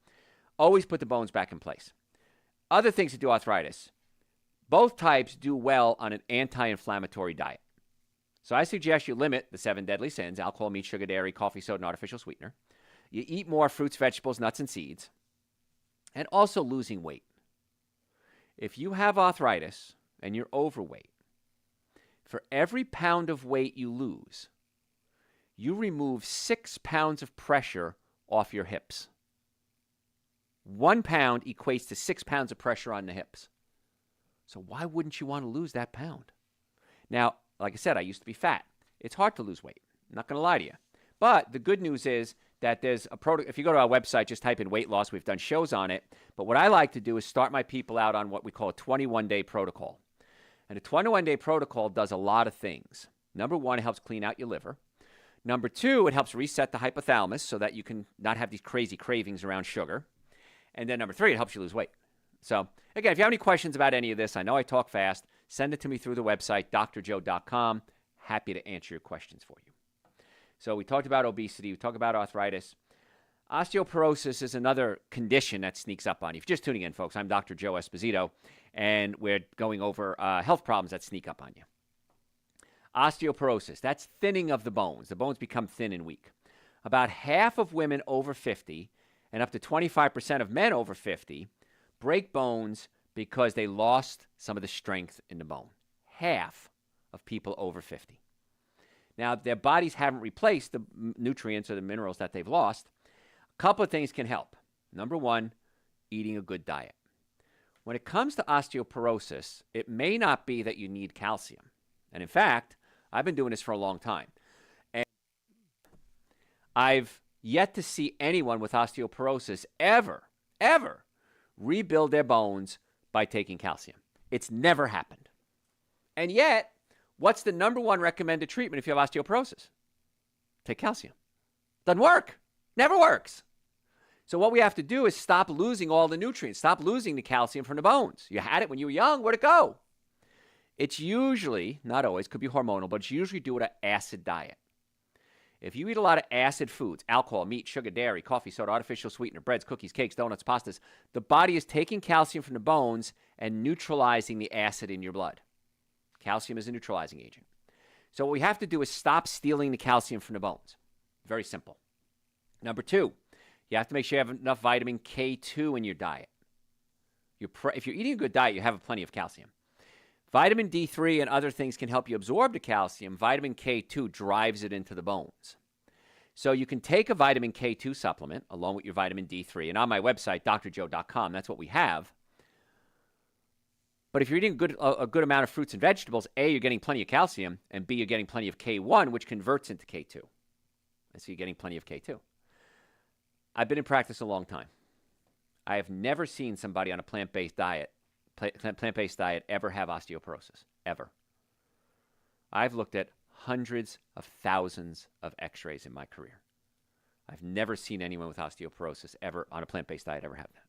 always put the bones back in place. Other things to do arthritis. Both types do well on an anti-inflammatory diet. So I suggest you limit the 7 deadly sins: alcohol, meat, sugar, dairy, coffee, soda, and artificial sweetener. You eat more fruits, vegetables, nuts, and seeds. And also losing weight. If you have arthritis and you're overweight, for every pound of weight you lose, you remove 6 pounds of pressure off your hips. 1 pound equates to 6 pounds of pressure on the hips. So why wouldn't you want to lose that pound? Now, like I said, I used to be fat. It's hard to lose weight. I'm not going to lie to you. But the good news is that there's a if you go to our website, just type in weight loss. We've done shows on it. But what I like to do is start my people out on what we call a 21-day protocol. And a 21-day protocol does a lot of things. Number one, it helps clean out your liver. Number two, it helps reset the hypothalamus so that you can not have these crazy cravings around sugar. And then number three, it helps you lose weight. So, again, if you have any questions about any of this, I know I talk fast, send it to me through the website, drjoe.com. Happy to answer your questions for you. So we talked about obesity. We talked about arthritis. Osteoporosis is another condition that sneaks up on you. If you're just tuning in, folks, I'm Dr. Joe Esposito, and we're going over health problems that sneak up on you. Osteoporosis, that's thinning of the bones. The bones become thin and weak. About half of women over 50 and up to 25% of men over 50 break bones because they lost some of the strength in the bone. Half of people over 50. Now, their bodies haven't replaced the nutrients or the minerals that they've lost. A couple of things can help. Number one, eating a good diet. When it comes to osteoporosis, it may not be that you need calcium. And in fact, I've been doing this for a long time. And I've yet to see anyone with osteoporosis ever rebuild their bones by taking calcium. It's never happened. And yet, what's the number one recommended treatment if you have osteoporosis? Take calcium. Doesn't work. Never works. So what we have to do is stop losing all the nutrients. Stop losing the calcium from the bones. You had it when you were young. Where'd it go? It's usually, not always, could be hormonal, but it's usually due to an acid diet. If you eat a lot of acid foods, alcohol, meat, sugar, dairy, coffee, soda, artificial sweetener, breads, cookies, cakes, donuts, pastas, the body is taking calcium from the bones and neutralizing the acid in your blood. Calcium is a neutralizing agent. So what we have to do is stop stealing the calcium from the bones. Very simple. Number two, you have to make sure you have enough vitamin K2 in your diet. If you're eating a good diet, you have plenty of calcium. Vitamin D3 and other things can help you absorb the calcium. Vitamin K2 drives it into the bones. So you can take a vitamin K2 supplement along with your vitamin D3. And on my website, drjoe.com, that's what we have. But if you're eating a good amount of fruits and vegetables, A, you're getting plenty of calcium, and B, you're getting plenty of K1, which converts into K2. And so you're getting plenty of K2. I've been in practice a long time. I have never seen somebody on a plant-based diet ever have osteoporosis, ever. I've looked at hundreds of thousands of x-rays in my career. I've never seen anyone with osteoporosis ever on a plant-based diet ever have that.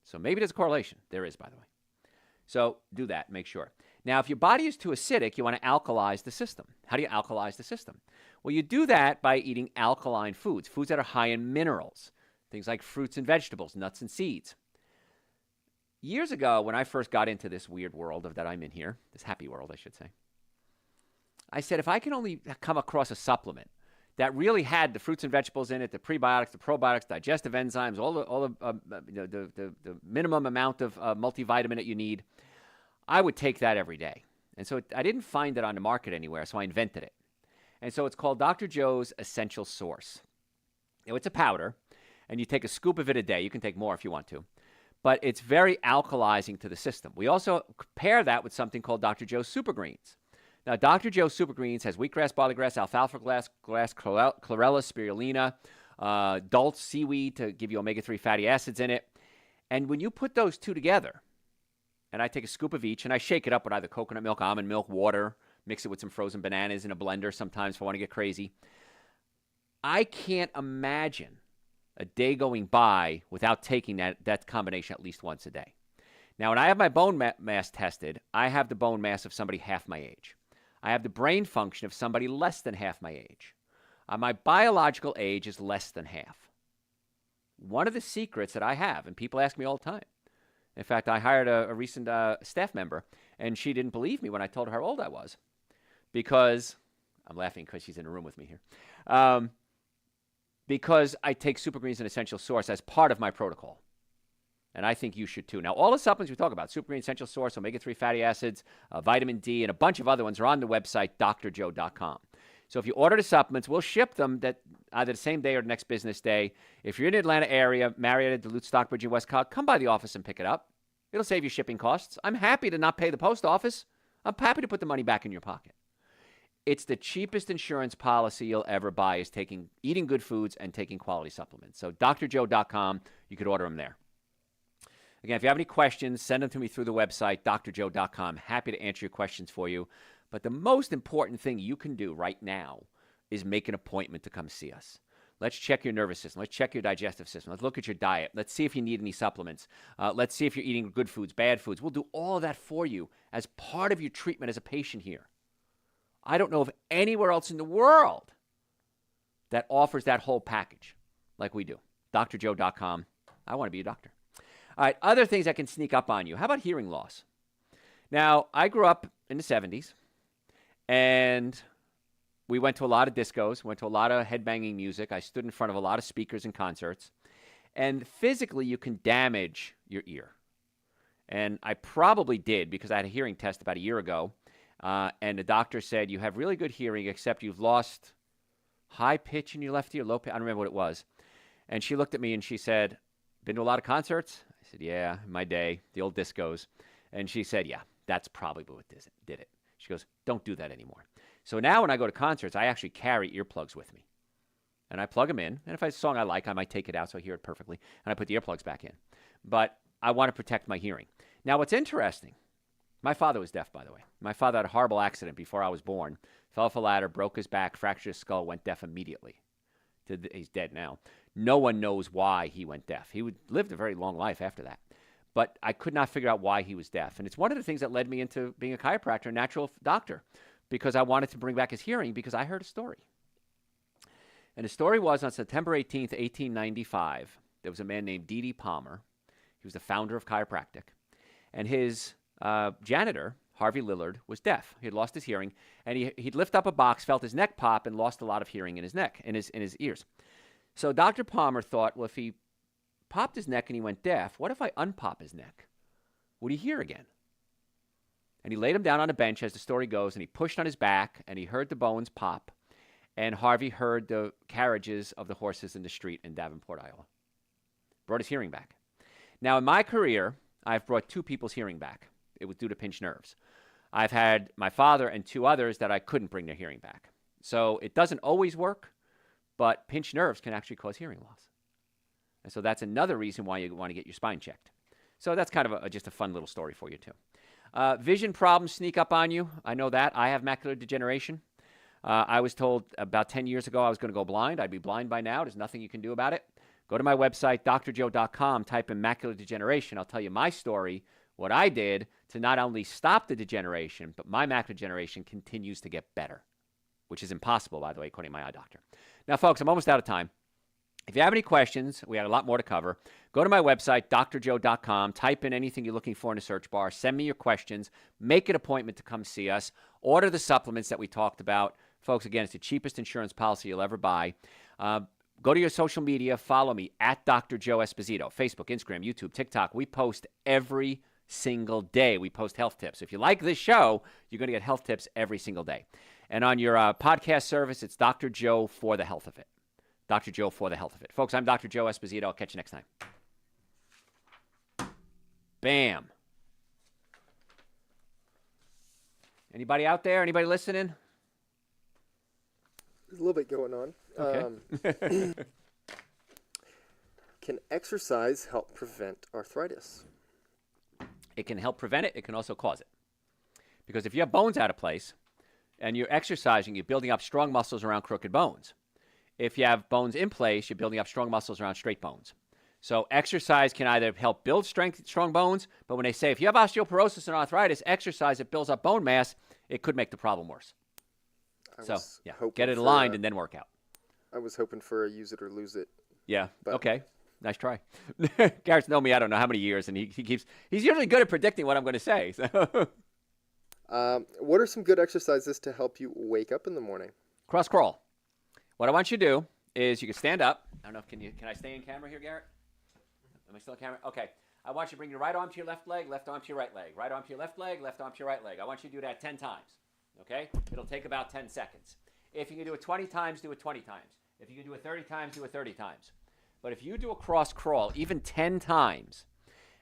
So maybe there's a correlation. There is, by the way. So do that, make sure. Now, if your body is too acidic, you want to alkalize the system. How do you alkalize the system? Well, you do that by eating alkaline foods, foods that are high in minerals, things like fruits and vegetables, nuts and seeds. Years ago, when I first got into this weird world that I'm in here, this happy world, I should say, I said, if I can only come across a supplement that really had the fruits and vegetables in it, the prebiotics, the probiotics, digestive enzymes, all the minimum amount of multivitamin that you need, I would take that every day. And so I didn't find it on the market anywhere, so I invented it. And so it's called Dr. Joe's Essential Source. Now, it's a powder, and you take a scoop of it a day. You can take more if you want to. But it's very alkalizing to the system. We also pair that with something called Dr. Joe's Super Greens. Now, Dr. Joe's Super Greens has wheatgrass, barleygrass, alfalfa grass, chlorella, spirulina, dulse, seaweed to give you omega-3 fatty acids in it. And when you put those two together, and I take a scoop of each, and I shake it up with either coconut milk, almond milk, water, mix it with some frozen bananas in a blender sometimes if I want to get crazy. I can't imagine a day going by without taking that combination at least once a day. Now, when I have my bone mass tested, I have the bone mass of somebody half my age. I have the brain function of somebody less than half my age. My biological age is less than half. One of the secrets that I have, and people ask me all the time. In fact, I hired a recent staff member, and she didn't believe me when I told her how old I was. Because, I'm laughing because she's in a room with me here. Because I take Super Greens and Essential Source as part of my protocol. And I think you should too. Now, all the supplements we talk about, Super Green, Essential Source, omega-3 fatty acids, vitamin D, and a bunch of other ones are on the website, drjoe.com. So if you order the supplements, we'll ship them that either the same day or the next business day. If you're in the Atlanta area, Marietta, Duluth, Stockbridge, and Westcott, come by the office and pick it up. It'll save you shipping costs. I'm happy to not pay the post office. I'm happy to put the money back in your pocket. It's the cheapest insurance policy you'll ever buy is eating good foods and taking quality supplements. So drjoe.com, you could order them there. Again, if you have any questions, send them to me through the website, drjoe.com. Happy to answer your questions for you. But the most important thing you can do right now is make an appointment to come see us. Let's check your nervous system. Let's check your digestive system. Let's look at your diet. Let's see if you need any supplements. Let's see if you're eating good foods, bad foods. We'll do all of that for you as part of your treatment as a patient here. I don't know of anywhere else in the world that offers that whole package like we do. drjoe.com. I want to be a doctor. All right, other things that can sneak up on you. How about hearing loss? Now, I grew up in the 70s, and we went to a lot of discos, went to a lot of headbanging music. I stood in front of a lot of speakers and concerts. And physically, you can damage your ear. And I probably did because I had a hearing test about a year ago. And the doctor said, you have really good hearing, except you've lost high pitch in your left ear, low pitch. I don't remember what it was. And she looked at me and she said, been to a lot of concerts? I said, yeah, in my day, the old discos. And she said, yeah, that's probably what did it. She goes, don't do that anymore. So now when I go to concerts, I actually carry earplugs with me. And I plug them in. And if it's a song I like, I might take it out so I hear it perfectly. And I put the earplugs back in. But I want to protect my hearing. Now, what's interesting, my father was deaf, by the way. My father had a horrible accident before I was born. Fell off a ladder, broke his back, fractured his skull, went deaf immediately. He's dead now. No one knows why he went deaf. He lived a very long life after that. But I could not figure out why he was deaf. And it's one of the things that led me into being a chiropractor, a natural doctor, because I wanted to bring back his hearing because I heard a story. And the story was on September 18th, 1895, there was a man named D.D. Palmer. He was the founder of chiropractic. And his janitor, Harvey Lillard, was deaf. He had lost his hearing. And he'd lift up a box, felt his neck pop, and lost a lot of hearing in his neck, in his ears. So Dr. Palmer thought, well, if he popped his neck and he went deaf, what if I unpop his neck? Would he hear again? And he laid him down on a bench, as the story goes, and he pushed on his back, and he heard the bones pop. And Harvey heard the carriages of the horses in the street in Davenport, Iowa. Brought his hearing back. Now, in my career, I've brought 2 people's hearing back. It was due to pinched nerves. I've had my father and 2 others that I couldn't bring their hearing back. So it doesn't always work, but pinched nerves can actually cause hearing loss. And so that's another reason why you want to get your spine checked. So that's kind of just a fun little story for you, too. Vision problems sneak up on you. I know that. I have macular degeneration. I was told about 10 years ago I was going to go blind. I'd be blind by now. There's nothing you can do about it. Go to my website, drjoe.com, type in macular degeneration. I'll tell you my story, what I did to not only stop the degeneration, but my macular degeneration continues to get better, which is impossible, by the way, according to my eye doctor. Now, folks, I'm almost out of time. If you have any questions, we have a lot more to cover. Go to my website, drjoe.com, type in anything you're looking for in the search bar, send me your questions, make an appointment to come see us, order the supplements that we talked about. Folks, again, it's the cheapest insurance policy you'll ever buy. Go to your social media, follow me at Dr. Joe Esposito, Facebook, Instagram, YouTube, TikTok. We post every single day. We post health tips. If you like this show, you're going to get health tips every single day. And on your podcast service, it's Dr. Joe for the health of it. Dr. Joe for the health of it. Folks, I'm Dr. Joe Esposito. I'll catch you next time. Bam. Anybody out there? Anybody listening? There's a little bit going on. Okay. Can exercise help prevent arthritis? It can help prevent it. It can also cause it. Because if you have bones out of place and you're exercising, you're building up strong muscles around crooked bones. If you have bones in place, you're building up strong muscles around straight bones. So exercise can either help build strong bones, but when they say if you have osteoporosis and arthritis, exercise, it builds up bone mass, it could make the problem worse. So, yeah, get it aligned and then work out. I was hoping for a use it or lose it. Yeah, okay. Nice try. Garrett's known me, I don't know how many years, and he's usually good at predicting what I'm going to say. So. What are some good exercises to help you wake up in the morning? Cross crawl. What I want you to do is you can stand up. I don't know, can I stay in camera here, Garrett? Am I still in camera? Okay. I want you to bring your right arm to your left leg, left arm to your right leg. Right arm to your left leg, left arm to your right leg. I want you to do that 10 times. Okay? It'll take about 10 seconds. If you can do it 20 times, do it 20 times. If you can do it 30 times, do it 30 times. But if you do a cross crawl even 10 times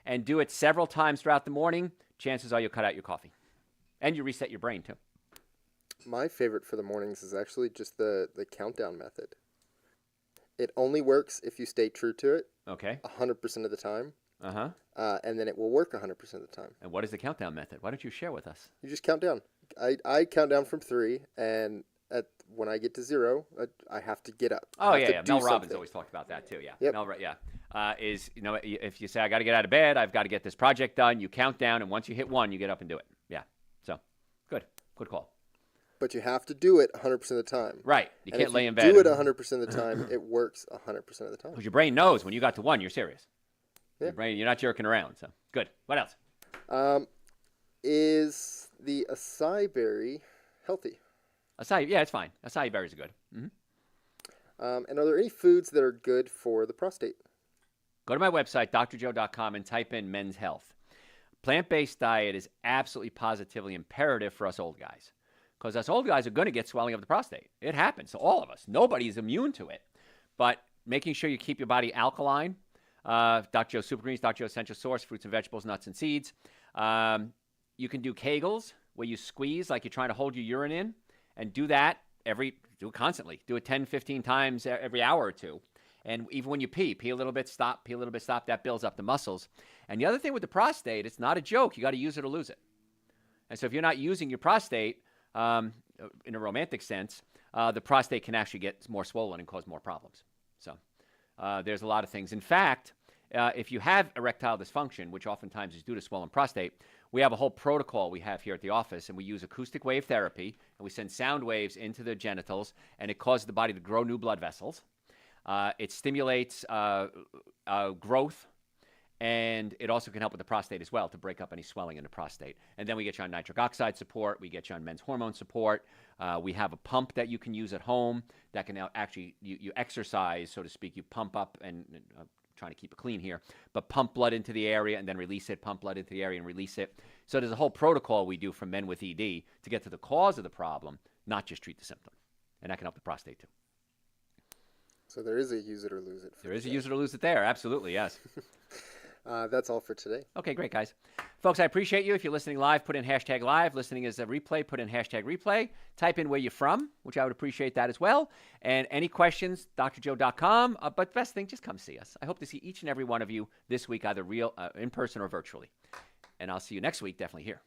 and do it several times throughout the morning, chances are you'll cut out your coffee. And you reset your brain too. My favorite for the mornings is actually just the countdown method. It only works if you stay true to it. Okay. 100% of the time. Uh-huh. And then it will work 100% of the time. And what is the countdown method? Why don't you share with us? You just count down. I count down from 3, and when I get to 0, I have to get up. Oh, yeah. Mel Robbins always talked about that, too, yeah. Yep. If you say, I got to get out of bed, I've got to get this project done, you count down, and once you hit 1, you get up and do it. Yeah. So, good call. But you have to do it 100% of the time. Right. You can't lay in bed. If you do it 100% of the time, it works 100% of the time. Because your brain knows when you got to 1, you're serious. Yeah. Your brain, you're not jerking around. So, good. What else? Is the acai berry healthy? Acai, yeah, it's fine. Acai berries are good. Mm-hmm. And are there any foods that are good for the prostate? Go to my website, drjoe.com, and type in men's health. Plant-based diet is absolutely positively imperative for us old guys. Because us old guys are going to get swelling of the prostate. It happens to all of us. Nobody's immune to it. But making sure you keep your body alkaline, Dr. Joe Super Greens, Dr. Joe Essential Source, fruits and vegetables, nuts and seeds. You can do Kegels, where you squeeze like you're trying to hold your urine in, and do that do it constantly. Do it 10, 15 times every hour or two. And even when you pee a little bit, stop, pee a little bit, stop. That builds up the muscles. And the other thing with the prostate, it's not a joke. You got to use it or lose it. And so if you're not using your prostate, in a romantic sense, the prostate can actually get more swollen and cause more problems. So there's a lot of things. In fact, if you have erectile dysfunction, which oftentimes is due to swollen prostate, we have a whole protocol we have here at the office, and we use acoustic wave therapy, and we send sound waves into the genitals, and it causes the body to grow new blood vessels. It stimulates growth, and it also can help with the prostate as well to break up any swelling in the prostate. And then we get you on nitric oxide support. We get you on men's hormone support. We have a pump that you can use at home that can actually, you exercise, so to speak. You pump up and trying to keep it clean here, but pump blood into the area and then release it, pump blood into the area and release it. So there's a whole protocol we do for men with ED to get to the cause of the problem, not just treat the symptom. And that can help the prostate too. So there is a use it or lose it. There is a use it or lose it there. Absolutely, yes. That's all for today. Okay, great, guys. Folks, I appreciate you. If you're listening live, put in hashtag live. Listening as a replay, put in hashtag replay. Type in where you're from, which I would appreciate that as well. And any questions, drjoe.com. But best thing, just come see us. I hope to see each and every one of you this week, either real, in person or virtually. And I'll see you next week, definitely here.